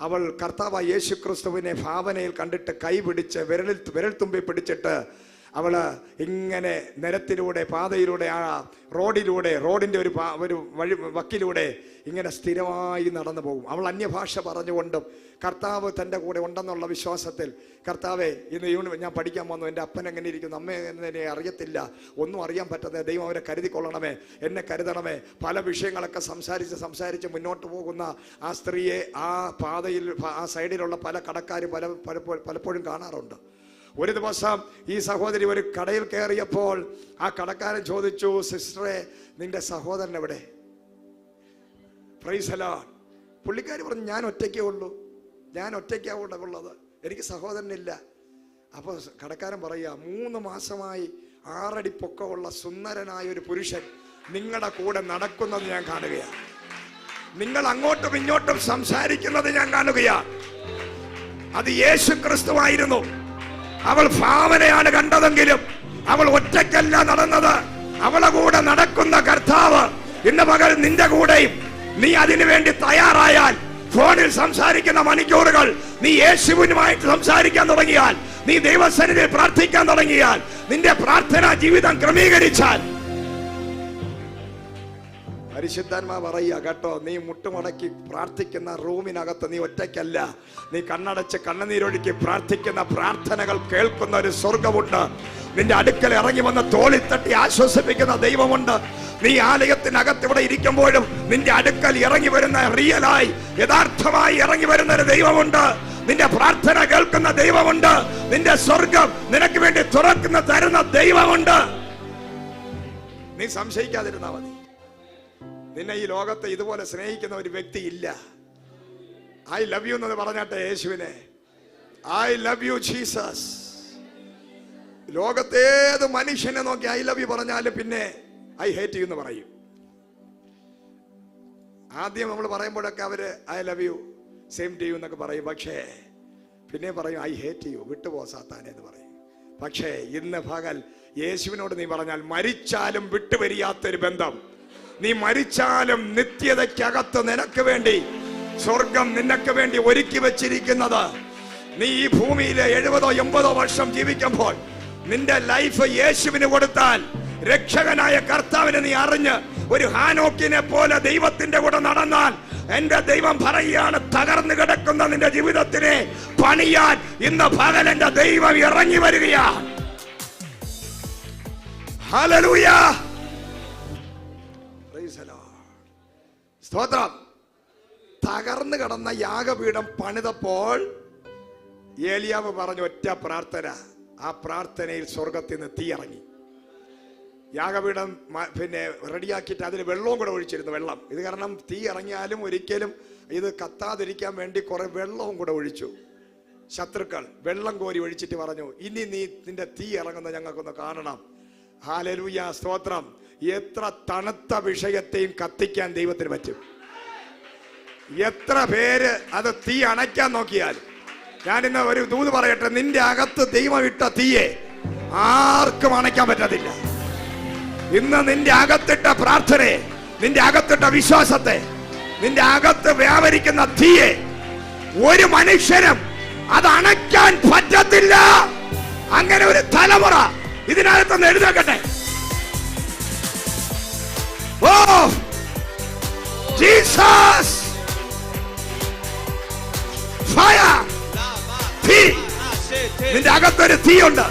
അവൾ കർത്താവായ യേശു ക്രിസ്തുവിനെ ഭാവനയിൽ കണ്ടിട്ട് കൈ പിടിച്ച് വിരൽ തുമ്പി പിടിച്ചിട്ട് അവള് ഇങ്ങനെ നിരത്തിലൂടെ, പാതയിലൂടെ, ആ റോഡിന്റെ ഒരു വക്കിലൂടെ ഇങ്ങനെ സ്ഥിരമായി നടന്നു പോകും. അവൾ അന്യഭാഷ പറഞ്ഞുകൊണ്ടും കർത്താവ് തൻ്റെ കൂടെ ഉണ്ടെന്നുള്ള വിശ്വാസത്തിൽ, കർത്താവെ ഇന്ന് ഞാൻ പഠിക്കാൻ വന്നു, എൻ്റെ അപ്പൻ എങ്ങനെ ഇരിക്കുന്നു, അമ്മ എന്നെ അറിയത്തില്ല, ഒന്നും അറിയാൻ പറ്റാതെ ദൈവം അവരെ കരുതിക്കൊള്ളണമേ, എന്നെ കരുതണമേ. പല വിഷയങ്ങളൊക്കെ സംസാരിച്ച് മുന്നോട്ട് പോകുന്ന ആ സ്ത്രീയെ ആ പാതയിൽ, ആ സൈഡിലുള്ള പല കടക്കാരും പലപ്പോഴും കാണാറുണ്ട്. ഒരു ദിവസം ഈ സഹോദരി ഒരു കടയിൽ കയറിയപ്പോൾ ആ കടക്കാരൻ ചോദിച്ചു, സിസ്റ്ററെ നിന്റെ സഹോദരൻ എവിടെ? Price the Lord. പുള്ളിക്കാരി പറഞ്ഞു, ഞാൻ ഒറ്റയ്ക്കേ ഉള്ളൂ, ഞാൻ ഒറ്റയ്ക്കാണ് ഇവിടെ ഉള്ളത്, എനിക്ക് സഹോദരനില്ല. അപ്പോൾ കടക്കാരൻ പറയുക, 3 മാസമായി 6 അടി പൊക്കമുള്ള സുന്ദരനായ ഒരു പുരുഷൻ നിങ്ങളുടെ കൂടെ നടക്കുന്നത് ഞാൻ കാണുകയാണ്, നിങ്ങൾ അങ്ങോട്ടും ഇങ്ങോട്ടും സംസാരിക്കുന്നത് ഞാൻ കാണുകയാണ്. അത് യേശു ക്രിസ്തുവായിരുന്നു. അവൾ ഭാവനയാണ് കണ്ടതെങ്കിലും അവൾ ഒറ്റയ്ക്കല്ല നടന്നത്. അവളെ കൂടെ നടക്കുന്ന കർത്താവ് ഇന്ന് പകൽ നിന്റെ കൂടെയും. നീ അതിനു വേണ്ടി തയ്യാറായാൽ, ഫോണിൽ സംസാരിക്കുന്ന മണിക്കൂറുകൾ നീ യേശുവിനുമായിട്ട് സംസാരിക്കാൻ തുടങ്ങിയാൽ, നീ ദൈവസന്നിധിയിൽ പ്രാർത്ഥിക്കാൻ തുടങ്ങിയാൽ, നിന്റെ പ്രാർത്ഥനാ ജീവിതം ക്രമീകരിച്ചാൽ, പരിശുദ്ധാത്മാ പറയുക കേട്ടോ, നീ മുട്ടുമടക്കി പ്രാർത്ഥിക്കുന്ന റൂമിനകത്ത് നീ ഒറ്റയ്ക്കല്ല. നീ കണ്ണടച്ച് കണ്ണുനീരൊഴുക്കി പ്രാർത്ഥിക്കുന്ന പ്രാർത്ഥനകൾ കേൾക്കുന്ന ഒരു സ്വർഗമുണ്ട്. നിന്റെ അടുക്കൽ ഇറങ്ങി വന്ന് തോളിത്തട്ടി ആശ്വസിപ്പിക്കുന്ന ദൈവമുണ്ട്. നീ ആലയത്തിനകത്ത് ഇവിടെ ഇരിക്കുമ്പോഴും നിന്റെ അടുക്കൽ ഇറങ്ങി വരുന്ന, റിയലായി യഥാർത്ഥമായി ഇറങ്ങി വരുന്ന ഒരു ദൈവമുണ്ട്. നിന്റെ പ്രാർത്ഥന കേൾക്കുന്ന ദൈവമുണ്ട്. നിന്റെ സ്വർഗം നിനക്ക് വേണ്ടി തരുന്ന ദൈവമുണ്ട്. നീ സംശയിക്കാതിരുന്നാ മതി. നിന്നെ ഈ ലോകത്തെ ഇതുപോലെ സ്നേഹിക്കുന്ന ഒരു വ്യക്തി ഇല്ല. ഐ ലവ് യു എന്ന് പറഞ്ഞാട്ടെ യേശുവിനെ. I love you Jesus. ലോകത്തേത് മനുഷ്യനെ നോക്കി ഐ ലവ് യു പറഞ്ഞാലും പിന്നെ ഐ ഹേറ്റ് യു എന്ന് പറയും. ആദ്യം നമ്മൾ പറയുമ്പോഴൊക്കെ അവര് I love you, same to you എന്നൊക്കെ പറയും. പക്ഷേ പിന്നെ പറയും ഐ ഹേറ്റ് യു, വിട്ടുപോ സാത്താനെ എന്ന് പറയും. പക്ഷേ ഇന്ന് പകൽ യേശുവിനോട് നീ പറഞ്ഞാൽ മരിച്ചാലും വിട്ടുവരിയാത്തൊരു ബന്ധം, നീ മരിച്ചാലും നിത്യതയ്ക്കകത്ത് നിനക്ക് വേണ്ടി സ്വർഗം നിനക്ക് വേണ്ടി ഒരുക്കി വെച്ചിരിക്കുന്നത്. നീ ഈ ഭൂമിയിലെ 70-80 വർഷം ജീവിക്കുമ്പോൾ നിന്റെ ലൈഫ് യേശുവിന് കൊടുത്താൽ, രക്ഷകനായ കർത്താവിനെ നീ അറിഞ്ഞ് ഒരു ഹാനോക്കിനെ പോലെ ദൈവത്തിന്റെ കൂടെ നടന്നാൽ, എന്റെ ദൈവം പറയുകയാണ്, തകർന്നു കിടക്കുന്ന നിന്റെ ജീവിതത്തിനെ പണിയാൻ ഇന്ന് പകൽ എന്റെ ദൈവം ഇറങ്ങി വരികയാണ്. ഹല്ലേലൂയ, സ്തോത്രം. തകർന്നു കിടന്ന യാഗപീഠം പണിതപ്പോൾ ഏലിയാവ് പറഞ്ഞു ഒറ്റ പ്രാർത്ഥന. ആ പ്രാർത്ഥനയിൽ സ്വർഗത്തിൽ നിന്ന് തീ ഇറങ്ങി. യാഗപീഠം പിന്നെ റെഡിയാക്കിയിട്ട് അതിൽ വെള്ളവും കൂടെ ഒഴിച്ചിരുന്നു. വെള്ളം ഇത് കാരണം തീ ഇറങ്ങിയാലും ഒരിക്കലും ഇത് കത്താതിരിക്കാൻ വേണ്ടി കുറെ വെള്ളവും കൂടെ ഒഴിച്ചു. ശത്രുക്കൾ വെള്ളം കോരി ഒഴിച്ചിട്ട് പറഞ്ഞു, ഇനി നീ നിന്റെ തീ ഇറങ്ങുന്ന ഞങ്ങൾക്കൊന്ന് കാണണം. ഹല്ലേലൂയ, സ്തോത്രം. എത്ര തണുത്ത വിഷയത്തെയും കത്തിക്കാൻ ദൈവത്തിന് പറ്റും. എത്ര പേര് അത് തീ അണയ്ക്കാൻ നോക്കിയാൽ, ഞാൻ ഇന്ന് ഒരു ദൂത് പറയട്ടെ, നിന്റെ അകത്ത് ദൈവം ഇട്ട തീയെ ആർക്കും അണയ്ക്കാൻ പറ്റത്തില്ല. ഇന്ന് നിന്റെ അകത്തിട്ട പ്രാർത്ഥനയെ, നിന്റെ അകത്തിട്ട വിശ്വാസത്തെ, നിന്റെ അകത്ത് വ്യാപരിക്കുന്ന തീയെ ഒരു മനുഷ്യനും അത് അണയ്ക്കാൻ പറ്റത്തില്ല. അങ്ങനെ ഒരു തലമുറ ഇതിനകത്തൊന്ന് എഴുന്നേക്കട്ടെ. ഓ ജീസസ്, ഫയർ, തീ. നിന്റെ അകത്തൊരു തീയുണ്ട്,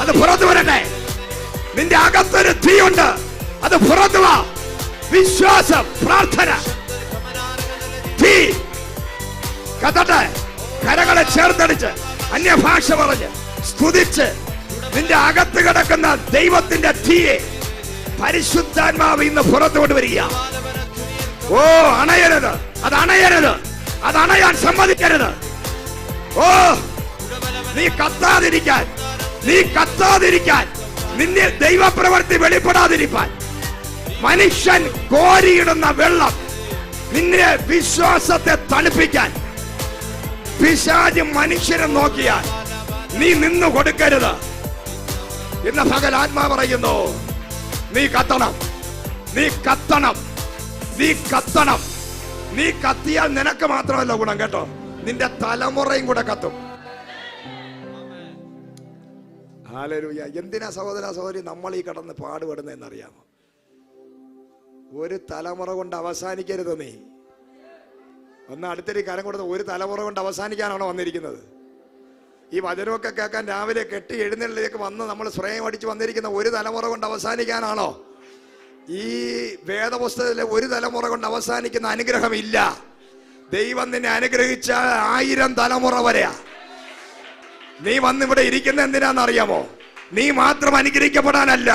അത് പുറത്തു വരട്ടെ. നിന്റെ അകത്തൊരു തീയുണ്ട്, അത് പുറത്തു വാ. വിശ്വാസം, പ്രാർത്ഥന, തീ കത്തട്ടെ. കരങ്ങളെ ചേർത്തടിച്ച് അന്യഭാഷ പറഞ്ഞ് സ്തുതിച്ച് നിന്റെ അകത്ത് കിടക്കുന്ന ദൈവത്തിന്റെ തീയെ പരിശുദ്ധാത്മാവ് ഇന്ന് പുറത്തു കൊണ്ടുവരിക. ഓ അണയരുത്, അത് അണയരുത്, അത് അണയാൻ സമ്മതിക്കരുത്. ഓ നീ കത്താതിരിക്കാൻ, നീ കത്താതിരിക്കാൻ, നിന്നെ ദൈവപ്രവൃത്തി വെളിപ്പെടാതിരിക്കാൻ, മനുഷ്യൻ കോരിയിടുന്ന വെള്ളം നിന്നെ വിശ്വാസത്തെ തണുപ്പിക്കാൻ പിശാച് മനുഷ്യരെ നോക്കിയാൽ നീ നിന്നു കൊടുക്കരുത്. ഇന്ന് പകൽ ആത്മാ പറയുന്നു, നീ കത്തണം, നീ കത്തണം, നീ കത്തണം. നീ കത്തിയാൽ നിനക്ക് മാത്രമല്ല ഗുണം കേട്ടോ, നിന്റെ തലമുറയും കൂടെ കത്തും. ഹല്ലേലൂയ. എന്തിനാ സഹോദര സഹോദരി നമ്മൾ ഈ കടന്ന് പാടുപെടുന്നതെന്നറിയാമോ? ഒരു തലമുറ കൊണ്ട് അവസാനിക്കരുത്. നീ ഒന്ന് അടുത്തൊരു കരം കൊടുത്ത്, ഒരു തലമുറ കൊണ്ട് അവസാനിക്കാനാണോ വന്നിരിക്കുന്നത്? ഈ വചനമൊക്കെ കേൾക്കാൻ രാവിലെ കെട്ടി എഴുന്നള്ളിലേക്ക് വന്ന് നമ്മൾ ശ്രേയം അടിച്ച് വന്നിരിക്കുന്ന ഒരു തലമുറ കൊണ്ട് അവസാനിക്കാനാണോ? ഈ വേദപുസ്തകത്തിലെ ഒരു തലമുറ കൊണ്ട് അവസാനിക്കുന്ന അനുഗ്രഹം ഇല്ല. ദൈവം നിന്നെ അനുഗ്രഹിച്ച 1000 തലമുറ വരെയാ. നീ വന്നിവിടെ ഇരിക്കുന്ന എന്തിനാണെന്നറിയാമോ? നീ മാത്രം അനുഗ്രഹിക്കപ്പെടാനല്ല,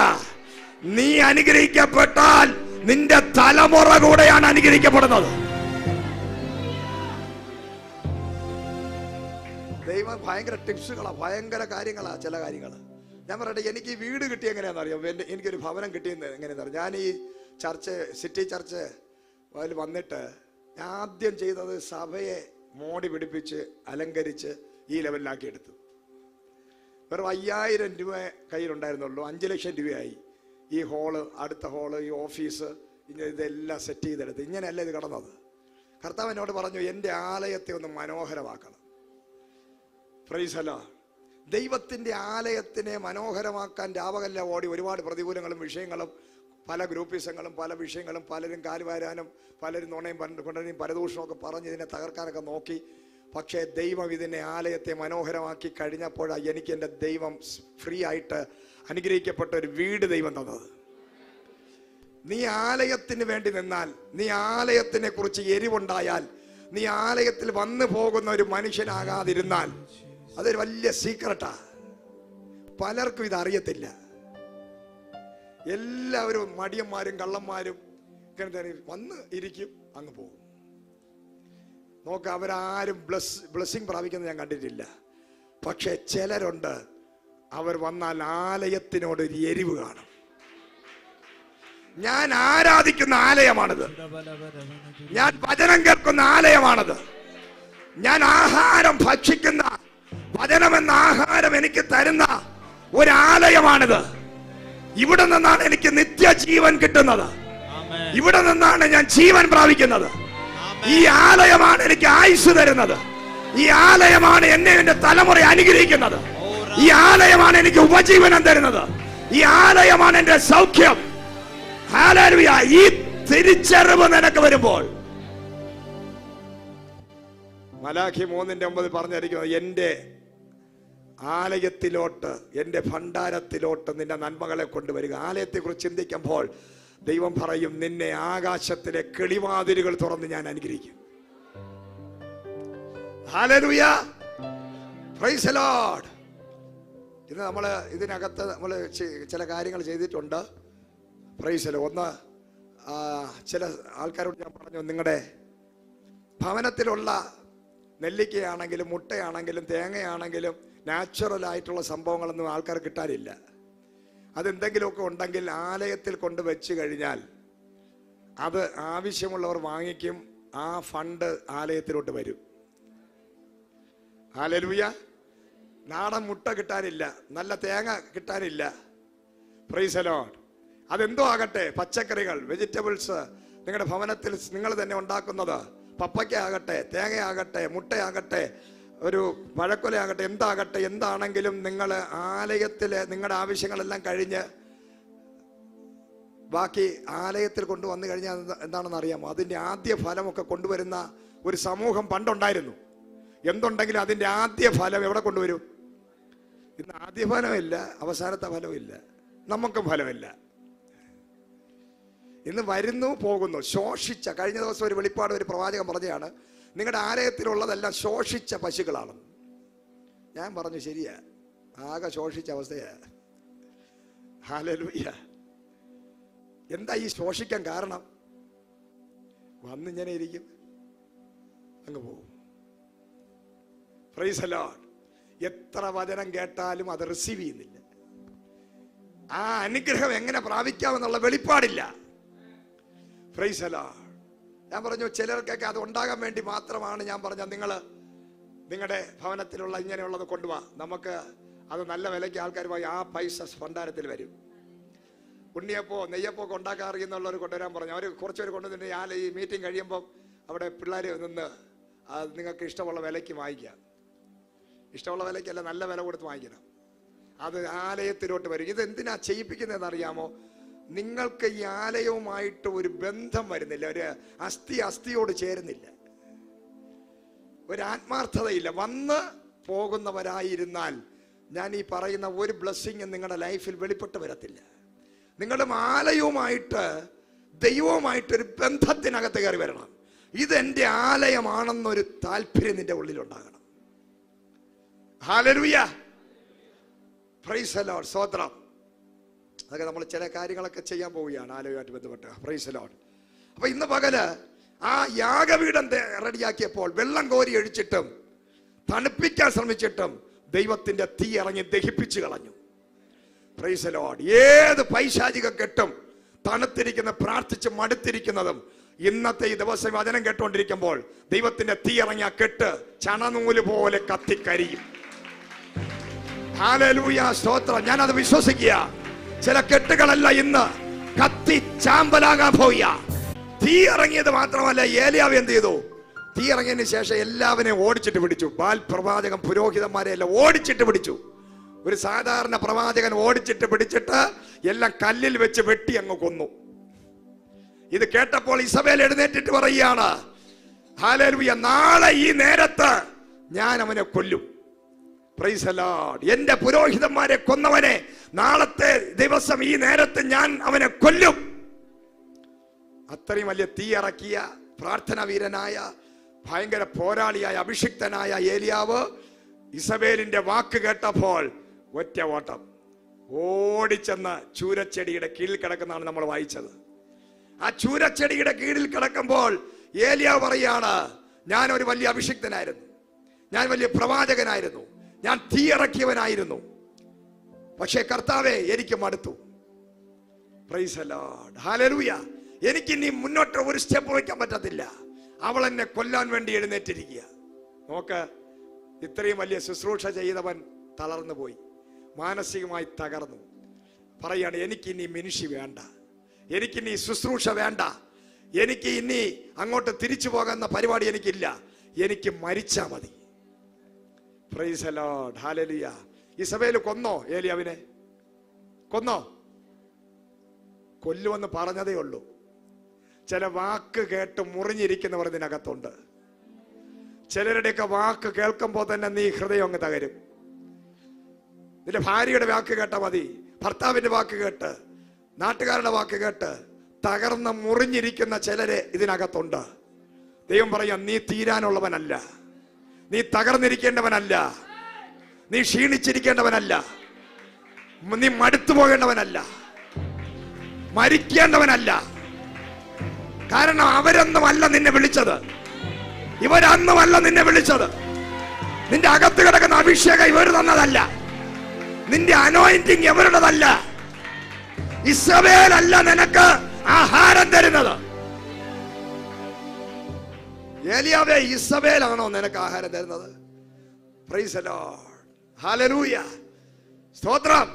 നീ അനുഗ്രഹിക്കപ്പെട്ടാൽ നിന്റെ തലമുറ കൂടെയാണ് അനുഗ്രഹിക്കപ്പെടുന്നത്. ദൈവം ഭയങ്കര ടിപ്സുകളാ, ഭയങ്കര കാര്യങ്ങളാ. ചില കാര്യങ്ങൾ ഞാൻ പറയട്ടെ. എനിക്ക് ഈ വീട് കിട്ടിയ എങ്ങനെയാണെന്നറിയാം, എനിക്കൊരു ഭവനം കിട്ടിയത് എങ്ങനെയാണെന്നറിയാം. ഞാൻ ഈ ചർച്ച്, സിറ്റി ചർച്ച് അതിൽ വന്നിട്ട് ഞാൻ ആദ്യം ചെയ്തത് സഭയെ മോടി പിടിപ്പിച്ച് അലങ്കരിച്ച് ഈ ലെവലിലാക്കി എടുത്തു. വെറും 5000 രൂപ കയ്യിലുണ്ടായിരുന്നുള്ളൂ, 5 ലക്ഷം രൂപയായി. ഈ ഹോള്, അടുത്ത ഹോള്, ഈ ഓഫീസ്, ഇങ്ങനെ ഇതെല്ലാം സെറ്റ് ചെയ്തെടുത്ത്. ഇങ്ങനെയല്ല ഇത് കടന്നത്. കർത്താവ് എന്നോട് പറഞ്ഞു, എൻ്റെ ആലയത്തെ ഒന്ന് മനോഹരമാക്കണം. Price the Lord. ദൈവത്തിൻ്റെ ആലയത്തിനെ മനോഹരമാക്കാൻ രാവകല്ല ഓടി ഒരുപാട് പ്രതികൂലങ്ങളും വിഷയങ്ങളും, പല ഗ്രൂപ്പിസങ്ങളും, പല വിഷയങ്ങളും, പലരും കാലുവാരാനും, പലരും നുണയും കൊണ്ടനും പരദൂഷണമൊക്കെ പറഞ്ഞ് ഇതിനെ തകർക്കാനൊക്കെ നോക്കി. പക്ഷേ ദൈവം ഇതിനെ, ആലയത്തെ മനോഹരമാക്കി കഴിഞ്ഞപ്പോഴാണ് എനിക്ക് എൻ്റെ ദൈവം ഫ്രീ ആയിട്ട് അനുഗ്രഹിക്കപ്പെട്ട ഒരു വീട് ദൈവം തന്നത്. നീ ആലയത്തിന് വേണ്ടി നിന്നാൽ, നീ ആലയത്തിനെ കുറിച്ച് എരിവുണ്ടായാൽ, നീ ആലയത്തിൽ വന്നു പോകുന്ന ഒരു മനുഷ്യനാകാതിരുന്നാൽ, അതൊരു വലിയ സീക്രട്ടാ. പലർക്കും ഇത് അറിയത്തില്ല. എല്ലാവരും മടിയന്മാരും കള്ളന്മാരും വന്ന് ഇരിക്കും, അങ്ങ് പോകും. നോക്ക, അവരാരും ബ്ലെസ്സിങ് പ്രാപിക്കുന്നത് ഞാൻ കണ്ടിട്ടില്ല. പക്ഷെ ചിലരുണ്ട്, അവർ വന്നാൽ ആലയത്തിനോട് ഒരു എരിവ് കാണും. ഞാൻ ആരാധിക്കുന്ന ആലയമാണിത്, ഞാൻ വചനം കേൾക്കുന്ന ആലയമാണിത്, ഞാൻ ആഹാരം ഭക്ഷിക്കുന്ന, വചനമെന്ന ആഹാരം എനിക്ക് തരുന്ന ഒരാലയമാണിത്. ഇവിടെ നിന്നാണ് എനിക്ക് നിത്യജീവൻ കിട്ടുന്നത്, ഇവിടെ നിന്നാണ് ഞാൻ ജീവൻ പ്രാപിക്കുന്നത്. ഈ ആലയമാണ് എനിക്ക് ആയുസ് തരുന്നത്, ഈ ആലയമാണ് എന്നെ എന്റെ തലമുറ അനുഗ്രഹിക്കുന്നത്, ഈ ആലയമാണ് എനിക്ക് ഉപജീവനം തരുന്നത്, ഈ ആലയമാണ് എന്റെ സൗഖ്യം. ഹല്ലേലൂയ. ഈ തിരിച്ചറിവ് നിനക്ക് വരുമ്പോൾ, മലാഖി 3:9 പറഞ്ഞിരിക്കുന്നത്, എന്റെ ആലയത്തിലോട്ട്, എന്റെ ഭണ്ഡാരത്തിലോട്ട് നിന്റെ നന്മകളെ കൊണ്ടുവരിക. ആലയത്തെ കുറിച്ച് ചിന്തിക്കുമ്പോൾ ദൈവം പറയും, നിന്നെ ആകാശത്തിലെ കിളിവാതിലുകൾ തുറന്ന് ഞാൻ അനുഗ്രഹിക്കും. ഹല്ലേലൂയ. Praise the Lord. ഇന്ന് നമ്മൾ ഇതിനകത്ത് നമ്മൾ ചില കാര്യങ്ങൾ ചെയ്തിട്ടുണ്ട്. Price the Lord. ഒന്ന്, ചില ആൾക്കാരോട് ഞാൻ പറഞ്ഞു, നിങ്ങളുടെ ഭവനത്തിലുള്ള നെല്ലിക്കയാണെങ്കിലും മുട്ടയാണെങ്കിലും തേങ്ങയാണെങ്കിലും നാച്ചുറൽ ആയിട്ടുള്ള സംഭവങ്ങളൊന്നും ആൾക്കാർ കിട്ടാനില്ല. അതെന്തെങ്കിലുമൊക്കെ ഉണ്ടെങ്കിൽ ആലയത്തിൽ കൊണ്ട് വെച്ച് കഴിഞ്ഞാൽ അത് ആവശ്യമുള്ളവർ വാങ്ങിക്കും. ആ ഫണ്ട് ആലയത്തിലോട്ട് വരും. ഹല്ലേലൂയ. നാടൻ മുട്ട കിട്ടാനില്ല, നല്ല തേങ്ങ കിട്ടാനില്ല. Price the Lord. അതെന്തോ ആകട്ടെ, പച്ചക്കറികൾ, വെജിറ്റബിൾസ് നിങ്ങളുടെ ഭവനത്തിൽ നിങ്ങൾ തന്നെ ഉണ്ടാക്കുന്നത്, പപ്പയ്ക്കാകട്ടെ, തേങ്ങയാകട്ടെ, മുട്ടയാകട്ടെ, ഒരു വഴക്കൊലയാകട്ടെ, എന്താണെങ്കിലും നിങ്ങൾ ആലയത്തിൽ നിങ്ങളുടെ ആവശ്യങ്ങളെല്ലാം കഴിഞ്ഞ് ബാക്കി ആലയത്തിൽ കൊണ്ടുവന്നു കഴിഞ്ഞാൽ എന്താണെന്ന് അറിയാമോ? അതിൻ്റെ ആദ്യ ഫലമൊക്കെ കൊണ്ടുവരുന്ന ഒരു സമൂഹം പണ്ടുണ്ടായിരുന്നു. എന്തുണ്ടെങ്കിലും അതിൻ്റെ ആദ്യ ഫലം എവിടെ കൊണ്ടുവരും? ഇന്ന് ആദ്യ ഫലമില്ല, അവസാനത്തെ ഫലമില്ല, നമുക്കും ഫലമില്ല. ഇന്ന് വരുന്നു പോകുന്നു, ശോഷിച്ച. കഴിഞ്ഞ ദിവസം ഒരു വെളിപ്പാട് ഒരു പ്രവാചകൻ പറഞ്ഞതാണ്, നിങ്ങളുടെ ആലയത്തിലുള്ളതെല്ലാം ശോഷിച്ച പശുക്കളാണ്. ഞാൻ പറഞ്ഞു ശരിയാ, ആകെ ശോഷിച്ച അവസ്ഥയാ. ഹല്ലേലൂയ. എന്താ ഈ ശോഷിക്കാൻ കാരണം? വന്നിങ്ങനെ ഇരിക്കും, അങ്ങ് പോകും. Praise the Lord. എത്ര വചനം കേട്ടാലും അത് റിസീവ് ചെയ്യുന്നില്ല. ആ അനുഗ്രഹം എങ്ങനെ പ്രാപിക്കാമെന്നുള്ള വെളിപ്പാടില്ല. Praise the Lord. ഞാൻ പറഞ്ഞു, ചിലർക്കൊക്കെ അത് ഉണ്ടാകാൻ വേണ്ടി മാത്രമാണ് ഞാൻ പറഞ്ഞത്, നിങ്ങളുടെ ഭവനത്തിലുള്ള ഇങ്ങനെയുള്ളത് കൊണ്ടുപോവാ, നമുക്ക് അത് നല്ല വിലയ്ക്ക് ആൾക്കാർ പോയി ആ പൈസ ഭണ്ഡാരത്തിൽ വരും. ഉണ്ണിയപ്പോ നെയ്യപ്പോ ഒക്കെ ഉണ്ടാക്കാൻ അറിയുന്നുള്ളവർ കൊണ്ടുവരാൻ പറഞ്ഞു. അവർ കുറച്ചുപേർ കൊണ്ടുവന്നിട്ട് ഞാൻ ഈ മീറ്റിംഗ് കഴിയുമ്പം അവിടെ പിള്ളേർ നിന്ന് നിങ്ങൾക്ക് ഇഷ്ടമുള്ള വിലയ്ക്ക് വാങ്ങിക്കാം. ഇഷ്ടമുള്ള വിലയ്ക്കല്ല, നല്ല വില കൊടുത്ത് വാങ്ങിക്കണം. അത് ആലയത്തിലോട്ട് വരും. ഇത് എന്തിനാ ചെയ്യിപ്പിക്കുന്നതെന്ന് അറിയാമോ? നിങ്ങൾക്ക് ഈ ആലയവുമായിട്ട് ഒരു ബന്ധം വരുന്നില്ല, ഒരു അസ്ഥിയോട് ചേരുന്നില്ല, ഒരു ആത്മാർത്ഥതയില്ല. വന്ന് പോകുന്നവരായിരുന്നാൽ ഞാൻ ഈ പറയുന്ന ഒരു ബ്ലെസ്സിങ് നിങ്ങളുടെ ലൈഫിൽ വെളിപ്പെട്ട് വരത്തില്ല. നിങ്ങളുടെ ആലയവുമായിട്ട് ദൈവവുമായിട്ടൊരു ബന്ധത്തിനകത്ത് കയറി വരണം. ഇതെന്റെ ആലയമാണെന്നൊരു താല്പര്യം നിന്റെ ഉള്ളിലുണ്ടാകണം. ഹല്ലേലൂയ. Praise the Lord. സ്തോത്രം. അതൊക്കെ നമ്മൾ ചില കാര്യങ്ങളൊക്കെ ചെയ്യാൻ പോവുകയാണ് ആലയവുമായിട്ട് ബന്ധപ്പെട്ട്. Price the Lord. അപ്പൊ ഇന്ന് പകല് ആ യാഗപീഠം റെഡിയാക്കിയപ്പോൾ വെള്ളം കോരി ഒഴിച്ചിട്ടും തണുപ്പിക്കാൻ ശ്രമിച്ചിട്ടും ദൈവത്തിന്റെ തീ ഇറങ്ങി ദഹിപ്പിച്ചു കളഞ്ഞു. Price the Lord. ഏത് പൈശാചിക കെട്ടും തണുത്തിരിക്കുന്ന പ്രാർത്ഥിച്ച് മടുത്തിരിക്കുന്നതും ഇന്നത്തെ ഈ ദിവസം വചനം കേട്ടുകൊണ്ടിരിക്കുമ്പോൾ ദൈവത്തിന്റെ തീ ഇറങ്ങിയ കെട്ട് ചണനൂല് പോലെ കത്തിക്കരിയും. ഹല്ലേലൂയ. സ്തോത്രം. ഞാനത് വിശ്വസിക്കുക. ചില കെട്ടുകളല്ല ഇന്ന് കത്തി ചാമ്പലാകാൻ പോയ. തീ ഇറങ്ങിയത് മാത്രമല്ല, ഏലിയാവ് എന്ത് ചെയ്തു? തീ ഇറങ്ങിയതിന് ശേഷം എല്ലാവരെയും ഓടിച്ചിട്ട് പിടിച്ചു. ബാൽ പ്രവാചകൻ പുരോഹിതന്മാരെ എല്ലാം ഓടിച്ചിട്ട് പിടിച്ചു. ഒരു സാധാരണ പ്രവാചകൻ ഓടിച്ചിട്ട് പിടിച്ചിട്ട് എല്ലാം കല്ലിൽ വെച്ച് വെട്ടി അങ്ങ് കൊന്നു. ഇത് കേട്ടപ്പോൾ ഇസബേൽ എഴുന്നേറ്റിട്ട് പറയുകയാണ്, ഹല്ലേലൂയ, നാളെ ഈ നേരത്ത് ഞാൻ അവനെ കൊല്ലും. Price the Lord. എന്റെ പുരോഹിതന്മാരെ കൊന്നവനെ നാളത്തെ ദിവസം ഈ നേരത്ത് ഞാൻ അവനെ കൊല്ലും. അത്രയും വലിയ തീ ഇറക്കിയ പ്രാർത്ഥന വീരനായ ഭയങ്കര പോരാളിയായ അഭിഷിക്തനായ ഏലിയാവ് ഇസബേലിന്റെ വാക്ക് കേട്ടപ്പോൾ ഒറ്റ ഓട്ടം ഓടിച്ചെന്ന് ചൂരച്ചെടിയുടെ കീഴിൽ കിടക്കുന്നതാണ് നമ്മൾ വായിച്ചത്. ആ ചൂരച്ചെടിയുടെ കീഴിൽ കിടക്കുമ്പോൾ ഏലിയാവ് പറയാണ്, ഞാൻ ഒരു വലിയ അഭിഷിക്തനായിരുന്നു, ഞാൻ വലിയ പ്രവാചകനായിരുന്നു, ഞാൻ തീ ഇറക്കിയവനായിരുന്നു, പക്ഷേ കർത്താവേ എനിക്ക് മടുത്തു. Price the Lord. ഹല്ലേലൂയ. എനിക്ക് ഇനി മുന്നോട്ട് ഒരു സ്റ്റെപ്പ് വയ്ക്കാൻ പറ്റത്തില്ല. അവൾ എന്നെ കൊല്ലാൻ വേണ്ടി എഴുന്നേറ്റിരിക്കുക. നോക്ക്, ഇത്രയും വലിയ ശുശ്രൂഷ ചെയ്തവൻ തളർന്നു പോയി, മാനസികമായി തകർന്നു. പറയാണ്, എനിക്കിനി മിനിഷി വേണ്ട, എനിക്കിനി ശുശ്രൂഷ വേണ്ട, എനിക്ക് ഇനി അങ്ങോട്ട് തിരിച്ചു പോകുന്ന പരിപാടി എനിക്കില്ല, എനിക്ക് മരിച്ചാ മതി. Praise the Lord. ഹല്ലേലൂയ. ഇസബേൽ കൊന്നോ? ഏലിയാവിനെ കൊന്നോ? കൊല്ലുമെന്ന് പറഞ്ഞതേ ഉള്ളൂ. ചില വാക്ക് കേട്ട് മുറിഞ്ഞിരിക്കുന്നവർ ഇതിനകത്തുണ്ട്. ചിലരുടെയൊക്കെ വാക്ക് കേൾക്കുമ്പോൾ തന്നെ നീ ഹൃദയം അങ്ങ് തകരും. നിന്റെ ഭാര്യയുടെ വാക്ക് കേട്ടാ മതി, ഭർത്താവിന്റെ വാക്ക് കേട്ട്, നാട്ടുകാരുടെ വാക്ക് കേട്ട് തകർന്ന് മുറിഞ്ഞിരിക്കുന്ന ചിലര് ഇതിനകത്തുണ്ട്. ദൈവം പറയാം, നീ തീരാനുള്ളവനല്ല, നീ തകർന്നിരിക്കേണ്ടവനല്ല, നീ ക്ഷീണിച്ചിരിക്കേണ്ടവനല്ല, നീ മടുത്തു പോകേണ്ടവനല്ല, മരിക്കേണ്ടവനല്ല. കാരണം അവരൊന്നുമല്ല നിന്നെ വിളിച്ചത്. ഇവരന്നുമല്ല നിന്നെ വിളിച്ചത്. നിന്റെ അകത്ത് കിടക്കുന്ന അഭിഷേകം ഇവർ തന്നതല്ല. നിന്റെ അനോയിന്റിങ് ഇവരുടേതല്ല. ഇസബേൽ അല്ല നിനക്ക് ആഹാരം തരുന്നത്. ഏലിയാവേ, ഇസബേലാണോ നിനക്ക് ആഹാരം തരുന്നത്? പ്രൈസ് ദി ലോർഡ്, ഹല്ലേലൂയ, സ്തോത്രം.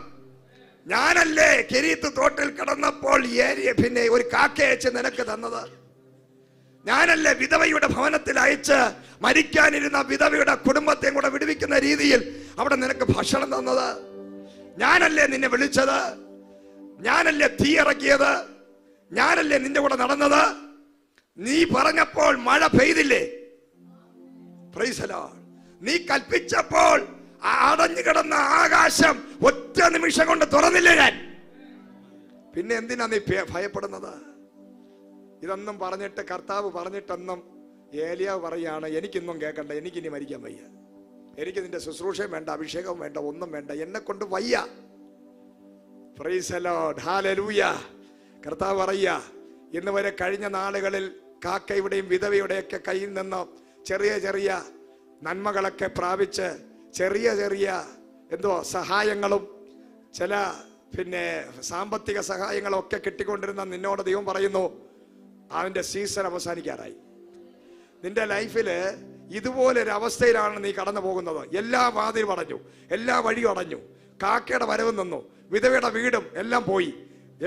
ഞാനല്ലേ കെരീത്ത് തോട്ടിൽ കിടന്നപ്പോൾ പിന്നെ ഒരു കാക്കയച്ച് നിനക്ക് തന്നത്? ഞാനല്ലേ വിധവയുടെ ഭവനത്തിൽ അയച്ച് മരിക്കാനിരുന്ന വിധവയുടെ കുടുംബത്തെയും കൂടെ വിടുവിക്കുന്ന രീതിയിൽ അവിടെ നിനക്ക് ഭക്ഷണം തന്നത്? ഞാനല്ലേ നിന്നെ വിളിച്ചത്? ഞാനല്ലേ തീ ഇറക്കിയത്? ഞാനല്ലേ നിന്റെ കൂടെ നടന്നത്? നീ പറഞ്ഞപ്പോൾ മഴ പെയ്തില്ലേ? Price the Lord. നീ കൽപ്പിച്ചപ്പോൾ അടഞ്ഞു കിടന്ന ആകാശം ഒറ്റ നിമിഷം കൊണ്ട് തുറന്നില്ലേ ഞാൻ? പിന്നെ എന്തിനാ നീ ഭയപ്പെടുന്നത്? ഇതൊന്നും പറഞ്ഞിട്ട് കർത്താവ് പറഞ്ഞിട്ടൊന്നും ഏലിയാവ് പറയാണ്, എനിക്കൊന്നും കേൾക്കണ്ട, എനിക്കിനി മരിക്കാൻ വയ്യ, എനിക്ക് നിന്റെ ശുശ്രൂഷയും വേണ്ട, അഭിഷേകവും വേണ്ട, ഒന്നും വേണ്ട, എന്നെ കൊണ്ട് വയ്യ. Price the Lord, hallelujah. കർത്താവ് പറയുക, ഇന്ന് വരെ കഴിഞ്ഞ നാളുകളിൽ കാക്കയുടെയും വിധവയുടെയൊക്കെ കയ്യിൽ നിന്ന് ചെറിയ ചെറിയ നന്മകളൊക്കെ പ്രാപിച്ച് ചെറിയ ചെറിയ സഹായങ്ങളും ചില പിന്നെ സാമ്പത്തിക സഹായങ്ങളും ഒക്കെ കിട്ടിക്കൊണ്ടിരുന്ന നിന്നോട് ദൈവം പറയുന്നു, അവന്റെ സീസൺ അവസാനിക്കാറായി. നിന്റെ ലൈഫില് ഇതുപോലൊരു അവസ്ഥയിലാണ് നീ കടന്നു പോകുന്നത്. എല്ലാ വാതിലും അടഞ്ഞു, എല്ലാ വഴിയും അടഞ്ഞു, കാക്കയുടെ വരവ് നിന്നു, വിധവയുടെ വീടും എല്ലാം പോയി,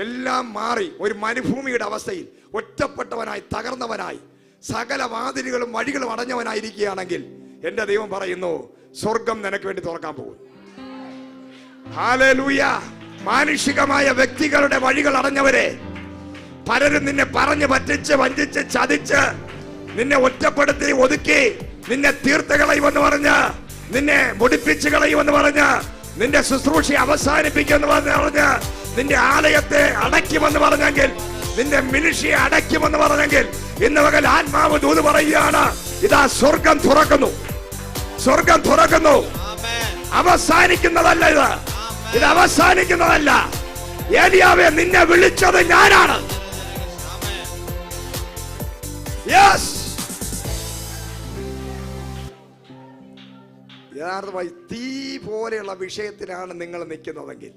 എല്ലാം മാറി ഒരു മരുഭൂമിയുടെ അവസ്ഥയിൽ ഒറ്റപ്പെട്ടവനായി തകർന്നവനായി സകല വാതിലുകളും വഴികളും അടഞ്ഞവനായിരിക്കുകയാണെങ്കിൽ എന്റെ ദൈവം പറയുന്നു, സ്വർഗം നിനക്ക് വേണ്ടി തുറക്കാൻ പോകും. ഹല്ലേലൂയ. മാനുഷികമായ വ്യക്തികളുടെ വഴികൾ അടഞ്ഞവരെ, പലരും നിന്നെ പറഞ്ഞു പറ്റിച്ച് വഞ്ചിച്ച് ചതിച്ച് നിന്നെ ഒറ്റപ്പെടുത്തി ഒതുക്കി നിന്നെ തീർത്ത് കളയുമെന്ന് പറഞ്ഞ്, നിന്നെ മുടിപ്പിച്ച് കളയുമെന്ന് പറഞ്ഞ്, നിന്റെ ശുശ്രൂഷ അവസാനിപ്പിക്കുമെന്ന് പറഞ്ഞ്, നിന്റെ ആലയത്തെ അടയ്ക്കുമെന്ന് പറഞ്ഞെങ്കിൽ, നിന്റെ മിനിഷിയെ അടയ്ക്കുമെന്ന് പറഞ്ഞെങ്കിൽ, ഇന്ന് പകൽ ആത്മാവ് ദൂത് പറയുകയാണ്, ഇതാ സ്വർഗം തുറക്കുന്നു, സ്വർഗം തുറക്കുന്നു. അവസാനിക്കുന്നതല്ല ഇത്, ഇത് അവസാനിക്കുന്നതല്ല. ഏലിയാവേ, നിന്നെ വിളിച്ചത് ഞാനാണ്. യെസ്, യഥാർത്ഥമായി തീ പോലെയുള്ള വിഷയത്തിലാണ് നിങ്ങൾ നിൽക്കുന്നതെങ്കിൽ,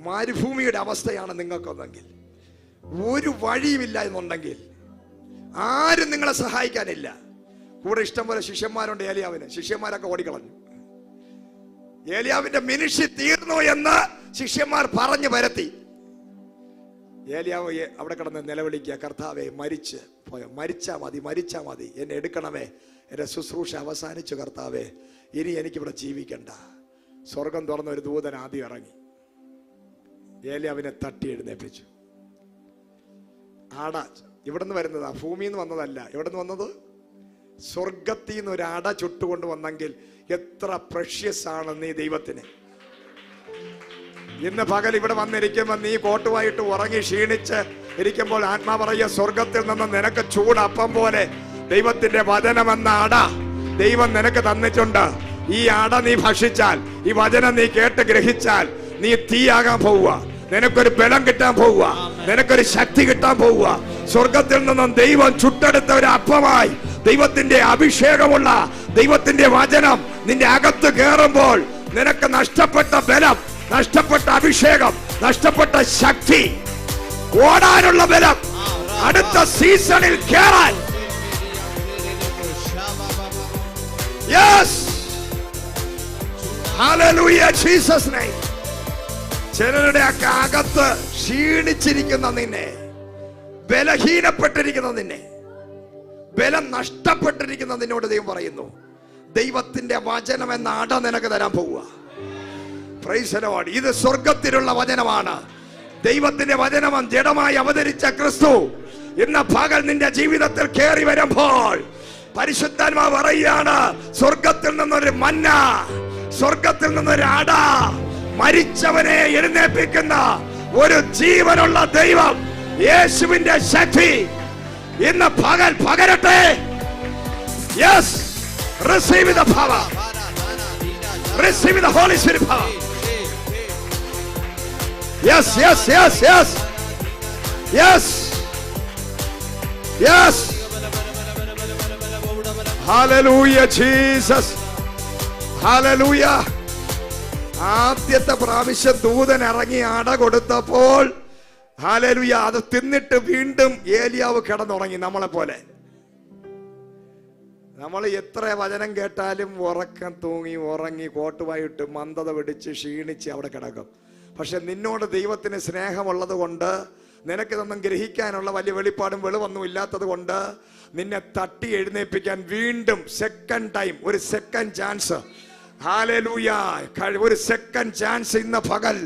മരുഭൂമിയുടെ അവസ്ഥയാണ് നിങ്ങൾക്കൊന്നെങ്കിൽ, ഒരു വഴിയുമില്ല എന്നുണ്ടെങ്കിൽ, ആരും നിങ്ങളെ സഹായിക്കാനില്ല. കൂടെ ഇഷ്ടംപോലെ ശിഷ്യന്മാരുണ്ട് ഏലിയാവിന്, ശിഷ്യന്മാരൊക്കെ ഓടിക്കളഞ്ഞു. ഏലിയാവിന്റെ മിനിഷി തീർന്നു എന്ന് ശിഷ്യന്മാർ പറഞ്ഞു പരത്തി. ഏലിയാവ് അവിടെ കിടന്ന് നിലവിളിക്കുക, കർത്താവേ, മരിച്ചാ മതി, മരിച്ചാ മതി, എന്നെ എടുക്കണമേ, എന്റെ ശുശ്രൂഷ അവസാനിച്ചു കർത്താവേ, ഇനി എനിക്കിവിടെ ജീവിക്കണ്ട. സ്വർഗം തുറന്ന ഒരു ദൂതൻ ആദ്യം ഇറങ്ങി ഏലിയാവിനെ തട്ടി എഴുന്നേൽപ്പിച്ചു. ആട ഇവിടുന്ന് വരുന്നതാ, ഭൂമിയിൽ നിന്ന് വന്നതല്ല. എവിടെ നിന്ന് വന്നത്? സ്വർഗത്തിൽ നിന്ന് ഒരു അട ചുട്ടുകൊണ്ട് വന്നെങ്കിൽ എത്ര പ്രഷ്യസ് ആണ് നീ ദൈവത്തിന്. ഇന്ന് പകൽ ഇവിടെ വന്നിരിക്കുമ്പോൾ നീ കോട്ടുമായിട്ട് ഉറങ്ങി ക്ഷീണിച്ച് ഇരിക്കുമ്പോൾ ആത്മാ പറയുക, സ്വർഗത്തിൽ നിന്ന് നിനക്ക് ചൂടപ്പം പോലെ ദൈവത്തിന്റെ വചനമെന്ന അട ദൈവം നിനക്ക് തന്നിട്ടുണ്ട്. ഈ അട നീ ഭക്ഷിച്ചാൽ, ഈ വചനം നീ കേട്ട് ഗ്രഹിച്ചാൽ, നീ തീയാകാൻ പോവുക, നിനക്കൊരു ബലം കിട്ടാൻ പോവുക, നിനക്കൊരു ശക്തി കിട്ടാൻ പോവുക. സ്വർഗത്തിൽ നിന്നും ദൈവം ചുട്ടെടുത്ത ഒരു അപ്പമായി ദൈവത്തിന്റെ അഭിഷേകമുള്ള ദൈവത്തിന്റെ വചനം നിന്റെ അകത്ത് കയറുമ്പോൾ നിനക്ക് നഷ്ടപ്പെട്ട ബലം, നഷ്ടപ്പെട്ട അഭിഷേകം, നഷ്ടപ്പെട്ട ശക്തി, ഓടാനുള്ള ബലം, അടുത്ത സീസണിൽ കേറാൻ. Yes, hallelujah, Jesus name. ചിലരുടെ അകത്ത് ക്ഷീണിച്ചിരിക്കുന്ന നിന്നെ, ബലഹീനപ്പെട്ടിരിക്കുന്ന നിന്നെ, ബലം നഷ്ടപ്പെട്ടിരിക്കുന്ന നിന്നോട് ദൈവം പറയുന്നു, ദൈവത്തിന്റെ വചനം എന്ന അട നിനക്ക് തരാൻ പോവുക. Price the Lord. ഇത് സ്വർഗത്തിലുള്ള വചനമാണ്. ദൈവത്തിന്റെ വചനം ജഡമായി അവതരിച്ച ക്രിസ്തു ഇന്ന് പകൽ നിന്റെ ജീവിതത്തിൽ കയറി വരുമ്പോൾ പരിശുദ്ധാത്മാവ് പറയുകയാണ്, സ്വർഗത്തിൽ നിന്നൊരു മന്ന, സ്വർഗത്തിൽ നിന്നൊരു അട, മരിച്ചവനെ എഴുന്നേൽപ്പിക്കുന്ന ഒരു ജീവനുള്ള ദൈവം, യേശുവിന്റെ ശക്തി ഇന്ന് പകൽ പകരട്ടെ. Yes, receive the power, receive the Holy Spirit power. Yes, yes, yes, yes, yes, yes. Hallelujah Jesus, hallelujah. ആദ്യത്തെ പ്രാവശ്യം ദൂതൻ ഇറങ്ങി അട കൊടുത്തപ്പോൾ ഹല്ലേലൂയ, അത് തിന്നിട്ട് വീണ്ടും ഏലിയാവ് കിടന്നുറങ്ങി. നമ്മളെ പോലെ നമ്മൾ എത്ര വചനം കേട്ടാലും ഉറക്കം തൂങ്ങി ഉറങ്ങി കോട്ടുവായിട്ട് മന്ദത പിടിച്ച് ക്ഷീണിച്ച് അവിടെ കിടക്കും. പക്ഷെ നിന്നോട് ദൈവത്തിന് സ്നേഹമുള്ളത് കൊണ്ട്, നിനക്കിതൊന്നും ഗ്രഹിക്കാനുള്ള വലിയ വെളിപ്പാടും വെളിവൊന്നും ഇല്ലാത്തത് കൊണ്ട് നിന്നെ തട്ടി എഴുന്നേൽപ്പിക്കാൻ വീണ്ടും സെക്കൻഡ് ടൈം, ഒരു സെക്കൻഡ് ചാൻസ്, ഹല്ലേലൂയ, ഒരു സെക്കൻഡ് ചാൻസ് ഇന്ന് പകൽ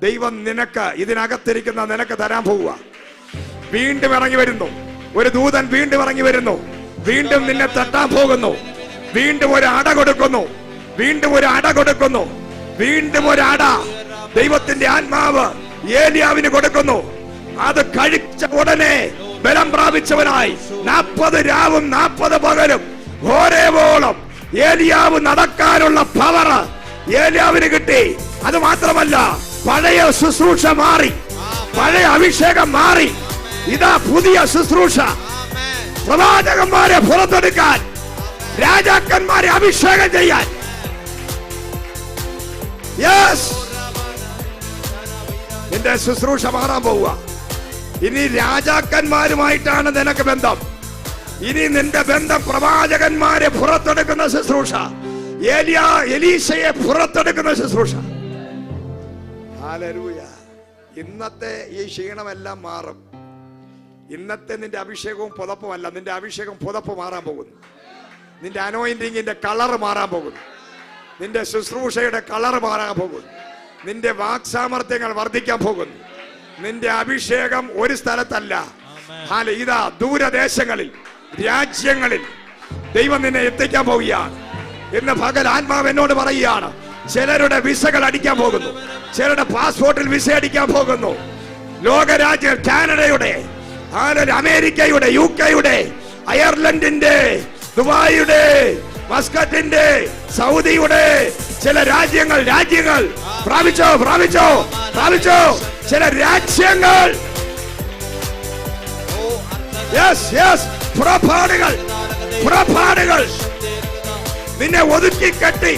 ദൈവം നിനക്ക്, ഇതിനകത്തിരിക്കുന്ന നിനക്ക് തരാൻ പോവുക. വീണ്ടും ഇറങ്ങി വരുന്നു ഒരു ദൂതൻ, വീണ്ടും ഇറങ്ങി വരുന്നു, വീണ്ടും നിന്നെ തട്ടാൻ പോകുന്നു, വീണ്ടും ഒരു അട കൊടുക്കുന്നു, വീണ്ടും ഒരു അട കൊടുക്കുന്നു, വീണ്ടും ഒരു അട ദൈവത്തിന്റെ ആത്മാവ് ഏലിയാവിന് കൊടുക്കുന്നു. അത് കഴിച്ച ഉടനെ ബലം പ്രാപിച്ചവനായി 40 രാവും 40 പകലും ഓരേവോളം ഏലിയാവ് നടക്കാനുള്ള പവർ ഏലിയാവിന് കിട്ടി. അത് മാത്രമല്ല, പഴയ ശുശ്രൂഷ മാറി, പഴയ അഭിഷേകം മാറി. ഇതാ പുതിയ ശുശ്രൂഷ. പ്രവാചകന്മാരെ പുറത്തെടുക്കാൻ, രാജാക്കന്മാരെ അഭിഷേകം ചെയ്യാൻ. യെസ്, നിന്റെ ശുശ്രൂഷ മാറാൻ പോവുക. ഇനി രാജാക്കന്മാരുമായിട്ടാണ് നിനക്ക് ബന്ധം. ഇനി നിന്റെ ബന്ധം പ്രവാചകന്മാരെ പുറത്തെടുക്കുന്ന ശുശ്രൂഷ, എലീശയെ പുറത്തെടുക്കുന്ന ശുശ്രൂഷ. ഹല്ലേലൂയ. ഇന്നത്തെ ഈ ക്ഷീണമെല്ലാം മാറും. ഇന്നത്തെ നിന്റെ അഭിഷേകവും പുതപ്പുമല്ല, നിന്റെ അഭിഷേകം പുതപ്പ് മാറാൻ പോകുന്നു. നിന്റെ അനോയിന്റിങ്ങിന്റെ കളർ മാറാൻ പോകുന്നു. നിന്റെ ശുശ്രൂഷയുടെ കളർ മാറാൻ പോകുന്നു. നിന്റെ വാക്സാമർത്ഥ്യങ്ങൾ വർദ്ധിക്കാൻ പോകുന്നു. നിന്റെ അഭിഷേകം ഒരു സ്ഥലത്തല്ല, ഇതാ ദൂരദേശങ്ങളിൽ, രാജ്യങ്ങളിൽ ദൈവം നിന്നെ എത്തിക്കാൻ പോവുകയാണ്. ഇന്ന് പകൽ ആത്മാവ് എന്നോട് പറയുകയാണ്, ചിലരുടെ വിസകൾ അടിക്കാൻ പോകുന്നു, ചിലരുടെ പാസ്പോർട്ടിൽ വിസ അടിക്കാൻ പോകുന്നു. ലോകരാജ്യ, കാനഡയുടെ, അമേരിക്കയുടെ, UK-യുടെ, അയർലൻഡിന്റെ, ദുബായിയുടെ, മസ്കറ്റിന്റെ, സൗദിയുടെ ചില രാജ്യങ്ങൾ പ്രാപിച്ചോ പ്രാപിച്ചോ പ്രാപിച്ചോ. ചില രാജ്യങ്ങൾ പുറപ്പാടുകൾ നിന്നെ ഒതുക്കി കെട്ടി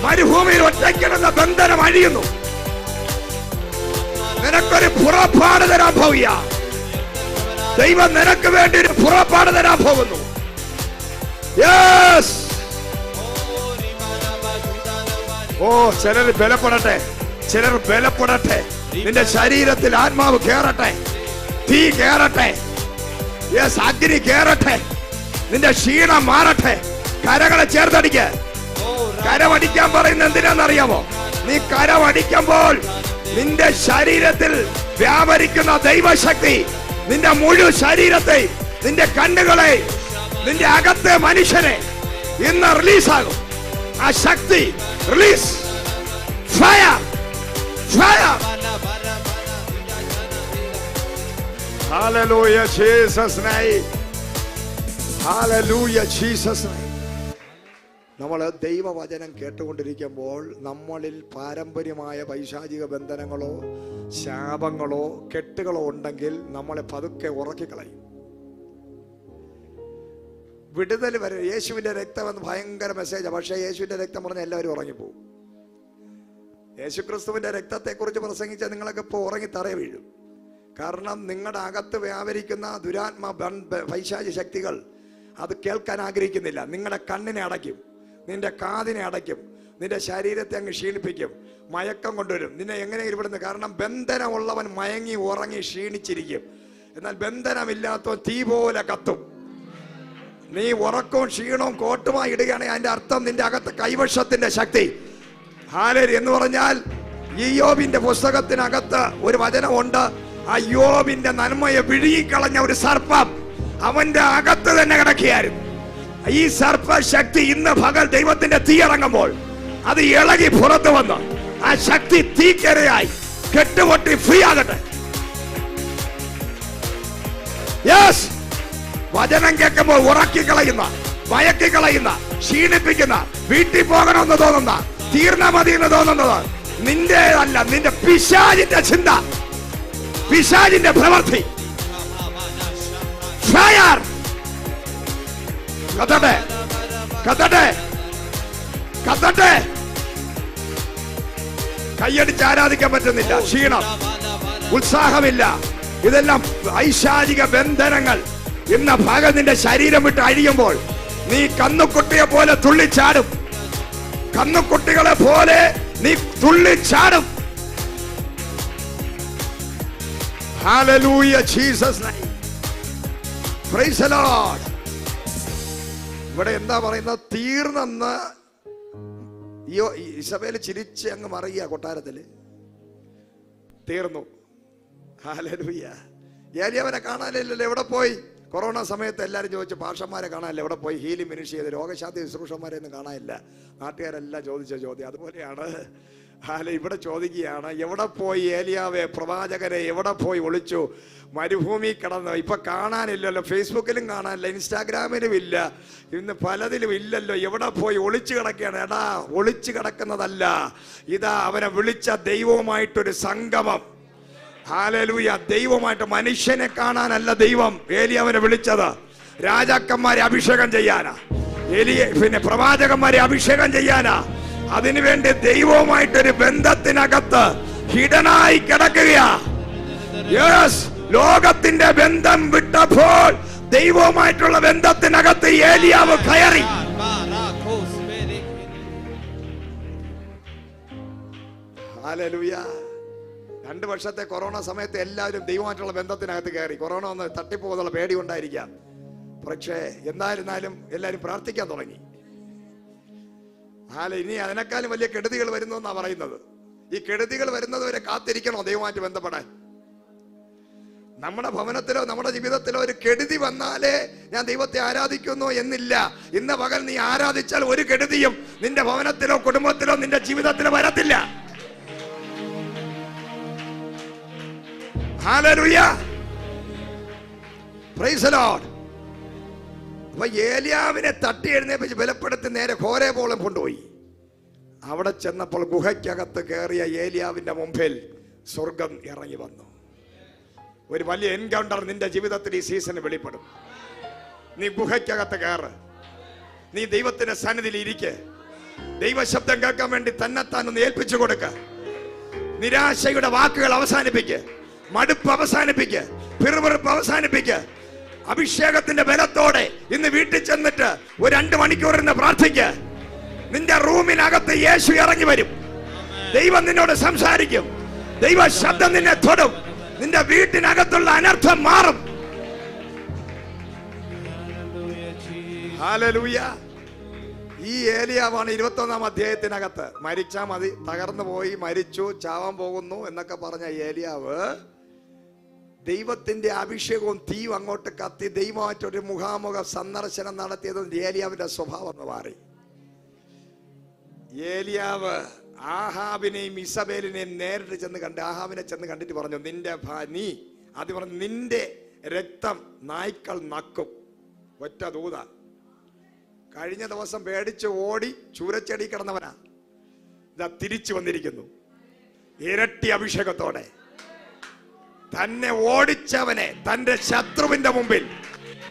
മരുഭൂമിയിൽ ഒറ്റയ്ക്കിടുന്ന ബന്ധനം അഴിയുന്നു. നിനക്കൊരു പുറപ്പാട് തരാൻ പോവുക. ദൈവം നിനക്ക് വേണ്ടി ഒരു പുറപ്പാട് തരാൻ പോകുന്നു. യെസ്. ഓ, ചിലർ ബലപ്പെടട്ടെ, ചിലർ ബലപ്പെടട്ടെ. നിന്റെ ശരീരത്തിൽ ആത്മാവ് കേറട്ടെ, തീ കേറട്ടെ, യെസ്, അഗ്നി കേറട്ടെ. നിന്റെ ക്ഷീണം മാറട്ടെ. കരകളെ ചേർത്തടിക്ക്. കരമടിക്കാൻ പറയുന്നത് എന്തിനാണെന്നറിയാമോ? നീ കരമടിക്കുമ്പോൾ നിന്റെ ശരീരത്തിൽ വ്യാപരിക്കുന്ന ദൈവശക്തി നിന്റെ മുഴുവൻ ശരീരത്തെ, നിന്റെ കണ്ണുകളെ, നിന്റെ അകത്തെ മനുഷ്യനെ ഇന്ന് റിലീസാകും. ആ ശക്തി release. Fire, fire. Hallelujah Jesus name, hallelujah Jesus name. നമ്മൾ ദൈവവചനം കേട്ടുകൊണ്ടിരിക്കുമ്പോൾ നമ്മളിൽ പാരമ്പര്യമായ പൈശാചിക ബന്ധനങ്ങളോ ശാപങ്ങളോ കെട്ടുകളോ ഉണ്ടെങ്കിൽ നമ്മളെ പതുക്കെ ഉറക്കിക്കളയും. വിടുതൽ വരെ യേശുവിന്റെ രക്തം എന്ന് ഭയങ്കര മെസ്സേജാണ്. പക്ഷേ യേശുവിന്റെ രക്തം പറഞ്ഞ എല്ലാവരും ഉറങ്ങിപ്പോവും. യേശുക്രിസ്തുവിന്റെ രക്തത്തെ കുറിച്ച് പ്രസംഗിച്ചാൽ നിങ്ങളൊക്കെ ഇപ്പോൾ ഉറങ്ങി തറയെ വീഴും. കാരണം നിങ്ങളുടെ അകത്ത് വ്യാപരിക്കുന്ന ദുരാത്മ പൈശാചി ശക്തികൾ അത് കേൾക്കാൻ ആഗ്രഹിക്കുന്നില്ല. നിങ്ങളുടെ കണ്ണിനെ അടയ്ക്കും, നിന്റെ കാതിനെ അടയ്ക്കും, നിന്റെ ശരീരത്തെ അങ്ങ് ക്ഷീണിപ്പിക്കും, മയക്കം കൊണ്ടുവരും. നിന്നെ എങ്ങനെ ഇവിടുന്ന്, കാരണം ബന്ധനമുള്ളവൻ മയങ്ങി ഉറങ്ങി ക്ഷീണിച്ചിരിക്കും. എന്നാൽ ബന്ധനമില്ലാത്തവൻ തീ പോലെ കത്തും. നീ ഉറക്കവും ക്ഷീണവും കോട്ടുമായി ഇടുകയാണെങ്കിൽ അതിന്റെ അർത്ഥം നിന്റെ അകത്ത് കൈവശത്തിന്റെ ശക്തി. ഹല്ലേലൂയ എന്ന് പറഞ്ഞാൽ യോബിന്റെ പുസ്തകത്തിനകത്ത് ഒരു വചനമുണ്ട്. ആ യോബിന്റെ നന്മയെ വിഴുങ്ങിക്കളഞ്ഞ ഒരു സർപ്പം അവന്റെ അകത്ത് തന്നെ കിടക്കുകയായിരുന്നു. ഈ സർപ്പശക്തി ഇന്ന് പകൽ ദൈവത്തിന്റെ തീ ഇറങ്ങുമ്പോൾ അത് ഇളകി പുറത്തു വന്ന് ആ ശക്തി തീക്കരയായി കെട്ടുപൊട്ടി ഫ്രീ ആകട്ടെ. യെസ്. വചനം കേൾക്കുമ്പോൾ ഉറക്കിക്കളയുന്ന, മയക്കിക്കളയുന്ന, ക്ഷീണിപ്പിക്കുന്ന, വീട്ടിൽ പോകണമെന്ന് തോന്നുന്ന, തീർന്ന മതി എന്ന് തോന്നുന്നത് നിന്റെ അല്ല, നിന്റെ പിശാചിന്റെ ചിന്ത, പിശാചിന്റെ പ്രവൃത്തി. ഫയർ കത്തട്ടെ, കത്തട്ടെ, കത്തട്ടെ. കൈയടിച്ച് ആരാധിക്കാൻ പറ്റുന്നില്ല, ക്ഷീണം, ഉത്സാഹമില്ല. ഇതെല്ലാം ഐശാരിക ബന്ധനങ്ങൾ. ഇന്ന ഭാഗം നിന്റെ ശരീരം വിട്ട് അഴിയുമ്പോൾ നീ കന്നുകുട്ടിയെ പോലെ തുള്ളിച്ചാടും. കന്നുകുട്ടികളെ പോലെ നീ തുള്ളിച്ചാടും. Hallelujah, Jesus name, praise the Lord. ഇവിടെ എന്താ പറയുന്നത്? തീർന്നെന്ന് ഇസബേൽ ചിരിച്ച് അങ്ങ് മറിയ കൊട്ടാരത്തില്. തീർന്നു. ഹല്ലേലൂയ. ഏലിയാവിനെ കാണാനില്ലല്ലോ, എവിടെ പോയി? കൊറോണ സമയത്ത് എല്ലാവരും ചോദിച്ചു, പാഷന്മാരെ കാണാനില്ല, എവിടെ പോയി? ഹീലിംഗ് മിനിസ്ട്രി ചെയ്ത് രോഗശാന്തി ശുശ്രൂഷന്മാരെ ഒന്നും കാണാനില്ല. നാട്ടുകാരെല്ലാം ചോദിച്ച ചോദ്യം അതുപോലെയാണ്. ഇവിടെ ചോദിക്കുകയാണ്, എവിടെ പോയി ഏലിയാവെ, പ്രവാചകരെ എവിടെ പോയി ഒളിച്ചു? മരുഭൂമി കിടന്നു. ഇപ്പൊ കാണാനില്ലല്ലോ, ഫേസ്ബുക്കിലും കാണാനില്ല, ഇൻസ്റ്റാഗ്രാമിലും ഇല്ല, ഇന്ന് പലതിലും ഇല്ലല്ലോ. എവിടെ പോയി ഒളിച്ചു കിടക്കുകയാണ്? എടാ, ഒളിച്ചു കിടക്കുന്നതല്ല, ഇതാ അവനെ വിളിച്ച ദൈവവുമായിട്ടൊരു സംഗമം. ഹല്ലേലൂയ. ദൈവമായിട്ട്, മനുഷ്യനെ കാണാനല്ല ദൈവം ഏലിയാവിനെ വിളിച്ചത്. രാജാക്കന്മാരെ അഭിഷേകം ചെയ്യാനാ, പിന്നെ പ്രവാചകന്മാരെ അഭിഷേകം ചെയ്യാനാ. അതിനുവേണ്ടി ദൈവവുമായിട്ടൊരു ബന്ധത്തിനകത്ത് ഹിഡനായി കിടക്കുകയാ. യെസ്, ലോകത്തിന്റെ ബന്ധം വിട്ടപ്പോൾ ദൈവവുമായിട്ടുള്ള ബന്ധത്തിനകത്ത് ഏലിയാവ് കയറി. ഹല്ലേലൂയ. 2 വർഷത്തെ കൊറോണ സമയത്ത് എല്ലാവരും ദൈവമായിട്ടുള്ള ബന്ധത്തിനകത്ത് കയറി. കൊറോണ ഒന്ന് തട്ടിപ്പോകുന്നുള്ള പേടി കൊണ്ടായിരിക്കാം. പക്ഷേ എന്തായിരുന്നാലും എല്ലാവരും പ്രാർത്ഥിക്കാൻ തുടങ്ങി. ഇനി അതിനേക്കാളും വലിയ കെടുതികൾ വരുന്നു എന്നാ പറയുന്നത്. ഈ കെടുതികൾ വരുന്നതുവരെ കാത്തിരിക്കണോ ദൈവമായിട്ട് ബന്ധപ്പെടാൻ? നമ്മുടെ ഭവനത്തിലോ നമ്മുടെ ജീവിതത്തിലോ ഒരു കെടുതി വന്നാലേ ഞാൻ ദൈവത്തെ ആരാധിക്കുന്നു എന്നില്ല. ഇന്ന് പകൽ നീ ആരാധിച്ചാൽ ഒരു കെടുതിയും നിന്റെ ഭവനത്തിലോ കുടുംബത്തിലോ നിന്റെ ജീവിതത്തിലോ വരത്തില്ല. Hallelujah, praise the Lord. അപ്പൊ ഏലിയാവിനെ തട്ടി എഴുന്നേപ്പിച്ച് ബലപ്പെടുത്തി നേരെ ഹോരേബോളം കൊണ്ടുപോയി. അവിടെ ചെന്നപ്പോൾ ഗുഹയ്ക്കകത്ത് കയറിയ ഏലിയാവിന്റെ മുമ്പിൽ സ്വർഗം ഇറങ്ങി വന്നു. ഒരു വലിയ എൻകൗണ്ടർ നിന്റെ ജീവിതത്തിൽ ഈ സീസണിൽ വെളിപ്പെടും. നീ ഗുഹയ്ക്കകത്ത് കയറ്, നീ ദൈവത്തിന്റെ സന്നിധിയിൽ ഇരിക്ക്, ദൈവശബ്ദം കേൾക്കാൻ വേണ്ടി തന്നെത്താൻ ഒന്ന് ഏൽപ്പിച്ചു കൊടുക്ക. നിരാശയുടെ വാക്കുകൾ അവസാനിപ്പിക്ക്, മടുപ്പ് അവസാനിപ്പിക്ക്, പിറുപിറുപ്പ് അവസാനിപ്പിക്ക്. അഭിഷേകത്തിന്റെ ബലത്തോടെ ഇന്ന് വീട്ടിൽ ചെന്നിട്ട് ഒരു 2 മണിക്കൂർ ഇന്ന് പ്രാർത്ഥിക്ക്. നിന്റെ റൂമിനകത്ത് യേശു ഇറങ്ങി വരും. ദൈവം നിന്നോട് സംസാരിക്കും. ദൈവ ശബ്ദം നിന്നെ തൊടും. നിന്റെ വീട്ടിനകത്തുള്ള അനർത്ഥം മാറും. ഹല്ലേലൂയ. ഈ ഏലിയാവാണ് 21-ാം അധ്യായത്തിനകത്ത് മരിച്ചാ മതി, തകർന്നു പോയി, മരിച്ചു, ചാവാൻ പോകുന്നു എന്നൊക്കെ പറഞ്ഞ ഏലിയാവ് ദൈവത്തിന്റെ അഭിഷേകവും തീയും അങ്ങോട്ട് കത്തി ദൈവമായിട്ടൊരു മുഖാമുഖ സന്ദർശനം നടത്തിയത് ഏലിയാവിന്റെ സ്വഭാവം മാറി. ഏലിയാവ് ആഹാബിനെയും ഇസബേലിനെയും നേരിട്ട് ചെന്ന് കണ്ട് ആഹാബിനെ ചെന്ന് കണ്ടിട്ട് പറഞ്ഞു, നീ അത് പറഞ്ഞു, നിന്റെ രക്തം നായ്ക്കൾ നക്കും. ഒറ്റ ദൂത. കഴിഞ്ഞ ദിവസം പേടിച്ച് ഓടി ചൂരച്ചെടി കിടന്നവനാ, ഇതാ തിരിച്ചു വന്നിരിക്കുന്നു ഇരട്ടി അഭിഷേകത്തോടെ. തന്നെ ഓടിച്ചവനെ, തന്റെ ശത്രുവിന്റെ മുമ്പിൽ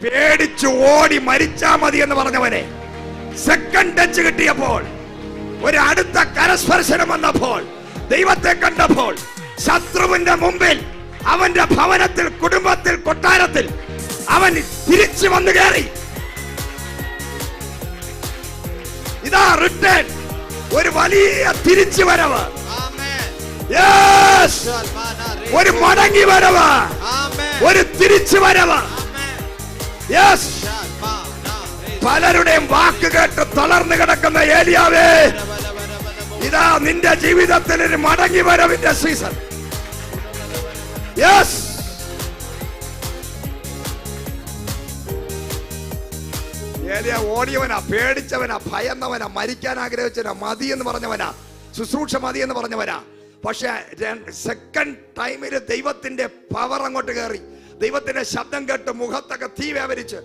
പേടിച്ചു ഓടി മരിച്ചാ മതി എന്ന് പറഞ്ഞവനെ സെക്കൻഡ് ടച്ച് കിട്ടിയപ്പോൾ, ഒരു അടുത്ത കരസ്പർശനം വന്നപ്പോൾ, ദൈവത്തെ കണ്ടപ്പോൾ ശത്രുവിന്റെ മുമ്പിൽ, അവന്റെ ഭവനത്തിൽ, കുടുംബത്തിൽ, കൊട്ടാരത്തിൽ അവൻ തിരിച്ചു വന്നു കയറി. ഇതാ റിട്ടേൺ, ഒരു വലിയ തിരിച്ചു വരവ്, ഒരു മടങ്ങി വരവ്, ഒരു തിരിച്ചു വരവ്. പലരുടെയും വാക്ക് കേട്ട് തളർന്നു കിടക്കുന്ന ഏലിയാവേ, ഇതാ നിന്റെ ജീവിതത്തിൽ ഒരു മടങ്ങി വരവിന്റെ സീസൺ. യെസ്, ഏലിയ ഓടിയവനാ, പേടിച്ചവനാ, ഭയന്നവനാ, മരിക്കാൻ ആഗ്രഹിച്ചവനാ, മതി എന്ന് പറഞ്ഞവനാ, ശുശ്രൂഷ മതി എന്ന് പറഞ്ഞവനാ. പക്ഷെ സെക്കൻഡ് ടൈമിൽ ദൈവത്തിന്റെ പവർ അങ്ങോട്ട് കയറി. ദൈവത്തിന്റെ ശബ്ദം കേട്ട് മുഖത്തൊക്കെ തീ വ്യാപരിച്ച്,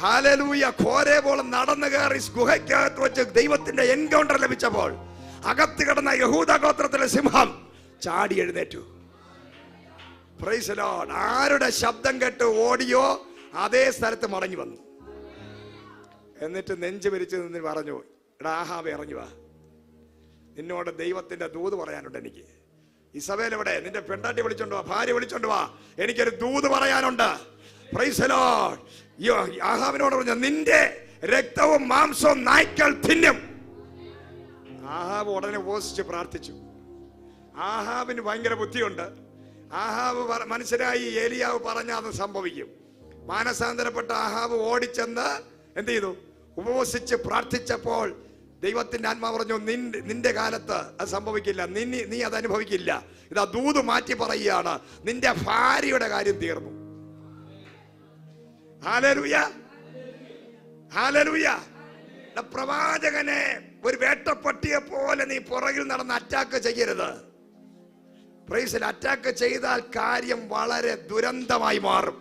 ഹല്ലേലൂയ, ഘോരേബോളം നടന്നു കയറി ഗുഹയ്ക്കകത്ത് വെച്ച് ദൈവത്തിന്റെ എൻകൗണ്ടർ ലഭിച്ചപ്പോൾ അകത്ത് കിടന്ന യഹൂദ ഗോത്രത്തിലെ സിംഹം ചാടി എഴുന്നേറ്റു. Price the Lord. ആരുടെ ശബ്ദം കേട്ട് ഓടിയോ അതേ സ്ഥലത്ത് മടങ്ങി വന്നു. എന്നിട്ട് നെഞ്ചു വിരിച്ച് നിന്ന് പറഞ്ഞു, എടാ ആഹാബേ ഇറങ്ങി വാ, നിന്നോട് ദൈവത്തിന്റെ ദൂത് പറയാനുണ്ട് എനിക്ക്. ഇസബേൽ എവിടെ? നിന്റെ പെണ്ടാട്ടി വിളിച്ചോണ്ട് വാ, ഭാര്യ വിളിച്ചോണ്ട് വാ, എനിക്കൊരു ദൂത് പറയാനുണ്ട്. Price the Lord. ആഹാബിനോട് പറഞ്ഞു, നിന്റെ രക്തവും മാംസവും നായ്ക്കൾ തിന്നും. ആഹാബ് ഉടനെ ഉപവസിച്ച് പ്രാർത്ഥിച്ചു. ആഹാബിന് ഭയങ്കര ബുദ്ധിയുണ്ട്. ആഹാബ് മനസ്സിലായി ഏലിയാവ് പറഞ്ഞ അത് സംഭവിക്കും. മാനസാന്തരപ്പെട്ട ആഹാബ് ഓടിച്ചെന്ന് എന്ത് ചെയ്തു? ഉപവസിച്ച് പ്രാർത്ഥിച്ചപ്പോൾ ദൈവത്തിന്റെ ആത്മാവ് പറഞ്ഞു, നിന്റെ കാലത്ത് അത് സംഭവിക്കില്ല, നീ അത് അനുഭവിക്കില്ല. ഇതാ ദൂത് മാറ്റി പറയുകയാണ്, നിന്റെ ഭാര്യയുടെ കാര്യം തീർന്നു. Hallelujah, hallelujah. പ്രവാചകനെ ഒരു വേട്ടപ്പട്ടിയെ പോലെ നീ പുറകിൽ നടന്ന് അറ്റാക്ക് ചെയ്യരുത്. പ്രൈസിൽ അറ്റാക്ക് ചെയ്താൽ കാര്യം വളരെ ദുരന്തമായി മാറും.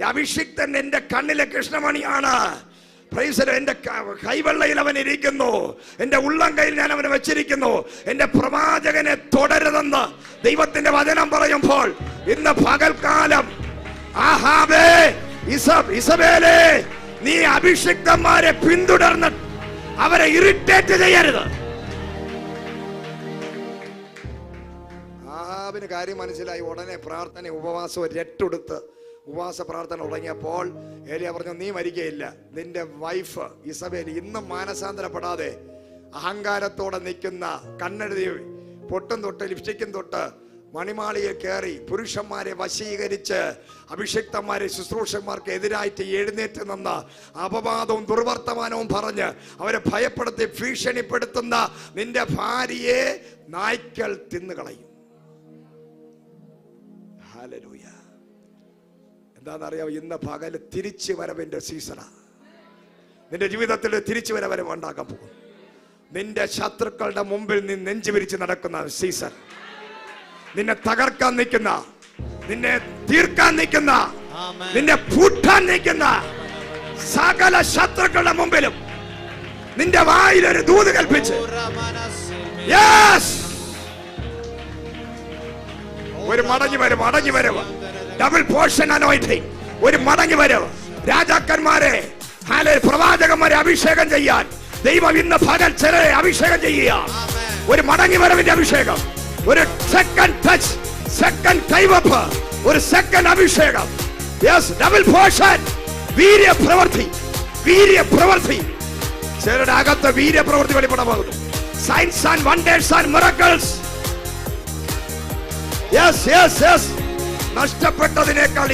അഭിഷിക്തൻ എന്റെ കണ്ണിലെ കൃഷ്ണമണിയാണ്. പ്രൈസിൽ എന്റെ കൈവെള്ളയിൽ അവൻ ഇരിക്കുന്നു, എന്റെ ഉള്ളം കയ്യിൽ ഞാൻ അവനെ വെച്ചിരിക്കുന്നു. എന്റെ പ്രവാചകനെ തുടരുതെന്ന് ദൈവത്തിന്റെ വചനം പറയുമ്പോൾ ഇന്ന് പകൽക്കാലം ആഹാബേ, ഇസബേലേ, നീ അഭിഷിക്തന്മാരെ പിന്തുടർന്ന് അവരെ ഇറിറ്റേറ്റ് ചെയ്യരുത്. ആഹാബിന് കാര്യം മനസ്സിലായി. ഉടനെ പ്രാർത്ഥന, ഉപവാസം രട്ടെടുത്ത് ഉപവാസ പ്രാർത്ഥന തുടങ്ങിയപ്പോൾ ഏലിയ പറഞ്ഞു, നീ മരിക്കയില്ല. നിന്റെ വൈഫ് ഇസബേൽ ഇന്നും മാനസാന്തരപ്പെടാതെ അഹങ്കാരത്തോടെ നിൽക്കുന്ന, കണ്ണെഴുതി പൊട്ടും തൊട്ട് ലിപ്സ്റ്റിക്കും തൊട്ട് മണിമാളിയിൽ കയറി പുരുഷന്മാരെ വശീകരിച്ച് അഭിഷിക്തന്മാരെ ശുശ്രൂഷന്മാർക്ക് എതിരായിട്ട് എഴുന്നേറ്റ് നിന്ന് അപവാദവും ദുർവർത്തമാനവും പറഞ്ഞ് അവരെ ഭയപ്പെടുത്തി ഭീഷണിപ്പെടുത്തുന്ന നിന്റെ ഭാര്യയെ നായ്ക്കൾ തിന്നുകളയും. ഹല്ലേലൂയ. എന്താണെന്നറിയാമോ? ഇന്ന് പകല് തിരിച്ചു വരവിന്റെ സീസണാ. നിന്റെ ജീവിതത്തിൽ തിരിച്ചു വരവരെ ഉണ്ടാക്കാൻ പോകും. നിന്റെ ശത്രുക്കളുടെ മുമ്പിൽ നീ നെഞ്ചു വിരിച്ച് നടക്കുന്ന സീസൺ, നിന്നെ തകർക്കാൻ നിൽക്കുന്ന, നിന്നെ തീർക്കാൻ നിൽക്കുന്ന, നിന്നെ പൂട്ടാൻ നിൽക്കുന്ന സകല ശത്രുക്കളുടെ മുമ്പിലും നിന്റെ വായിലൊരു ദൂത് കൽപ്പിച്ച് ഒരു മടങ്ങി വരവ്, ഡബിൾ പോർഷൻ അനോയിന്റിംഗ്, ഒരു മടങ്ങി വരവ്. രാജാക്കന്മാരെ, പ്രവാചകന്മാരെ അഭിഷേകം ചെയ്യാൻ ദൈവം ഇന്ന് പകൽ ചിലരെ അഭിഷേകം ചെയ്യുക. ഒരു മടങ്ങി വരവിന്റെ അഭിഷേകം, ഒരു സെക്കൻഡ് ടച്ച്, സെക്കൻഡ് കൈവപ്പ്, ഒരു സെക്കൻഡ് അഭിഷേകം. Yes, double portion. വീര്യപ്രവൃത്തി. ചിലരുടെ അകത്ത് വീര്യപ്രവൃത്തി വെളിപ്പെടാൻ പോകുന്നു. Signs and wonders and miracles. Yes. നഷ്ടപ്പെട്ടതിനേക്കാൾ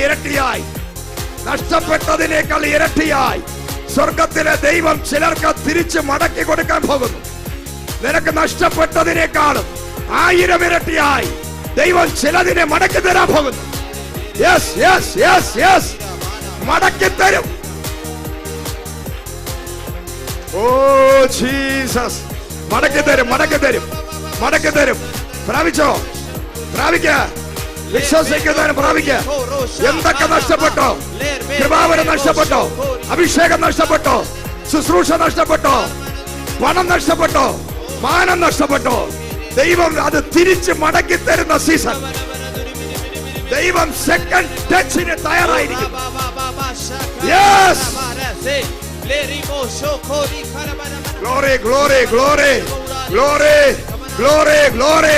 ഇരട്ടിയായി സ്വർഗത്തിലെ ദൈവം ചിലർക്ക് തിരിച്ച് മടക്കി കൊടുക്കാൻ പോകുന്നു. നിനക്ക് നഷ്ടപ്പെട്ടതിനേക്കാളും 1000 ഇരട്ടിയായി ദൈവം ചിലതിനെ മടക്കി തരാൻ പോകുന്നു. യെസ്, മടക്കി തരും. ഓ ജീസസ്, മടക്കി തരും. പ്രാപിക്ക, വിശ്വസിക്കുന്നതിന് പ്രാപിക്ക. എന്തൊക്കെ നഷ്ടപ്പെട്ടോ? കൃപാവരം നഷ്ടപ്പെട്ടോ? അഭിഷേകം നഷ്ടപ്പെട്ടോ? ശുശ്രൂഷ നഷ്ടപ്പെട്ടോ? പണം നഷ്ടപ്പെട്ടോ? മാനം നഷ്ടപ്പെട്ടോ? ദൈവം അത് തിരിച്ച് മടക്കി തരുന്ന സീസൺ. ദൈവം സെക്കൻഡ് ടച്ചിന് തയ്യാറായിരിക്കും.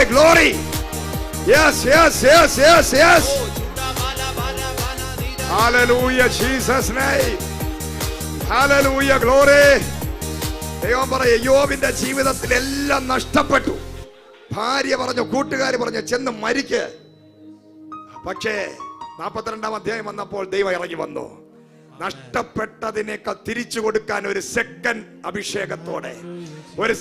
Glory. Yes. Hallelujah, Jesus name. Hallelujah, glory. ദൈവം പറയ, യോബിന്റെ ജീവിതത്തിൽ എല്ലാം നഷ്ടപ്പെട്ടു. ഭാര്യ പറഞ്ഞു, കൂട്ടുകാര് പറഞ്ഞു, ചെന്ന് മരിക്ക്. പക്ഷേ 42-ാം അധ്യായം വന്നപ്പോൾ ദൈവം ഇറങ്ങി വന്നു. നഷ്ടപ്പെട്ടതിനേക്കാൾ തിരിച്ചു കൊടുക്കാൻ ഒരു സെക്കൻഡ് അഭിഷേകത്തോടെ, ഒരു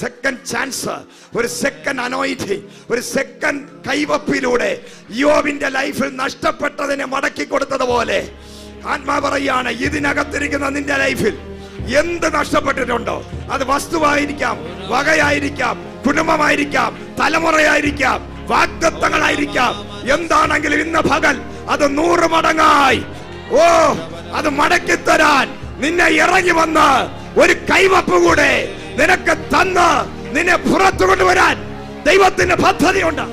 സെക്കൻഡ് ചാൻസ്, ഒരു സെക്കൻഡ് അനോയിന്റിംഗ്, ഒരു സെക്കൻഡ് കൈവപ്പിലൂടെ യോബിന്റെ ലൈഫിൽ നഷ്ടപ്പെട്ടതിനെ മടക്കി കൊടുത്തതുപോലെ ആത്മാ പറയാണ്, ഇതിനകത്തിരിക്കുന്ന നിന്റെ ലൈഫിൽ എന്ത് നഷ്ടപ്പെട്ടിട്ടുണ്ടോ, അത് വസ്തുവായിരിക്കാം, വകയായിരിക്കാം, കുടുംബമായിരിക്കാം, തലമുറയായിരിക്കാം, വാഗ്ദത്തങ്ങളായിരിക്കാം, എന്താണെങ്കിലും ഇന്ന് പകൽ അത് 100 മടങ്ങായി അത് മടക്കി തരാൻ നിന്നെ ഇറങ്ങി വന്ന് ഒരു കൈവപ്പ് കൂടെ നിനക്ക് തന്ന് നിന്നെ പുറത്തു കൊണ്ടുവരാൻ ദൈവത്തിന്റെ പദ്ധതിയുണ്ട്.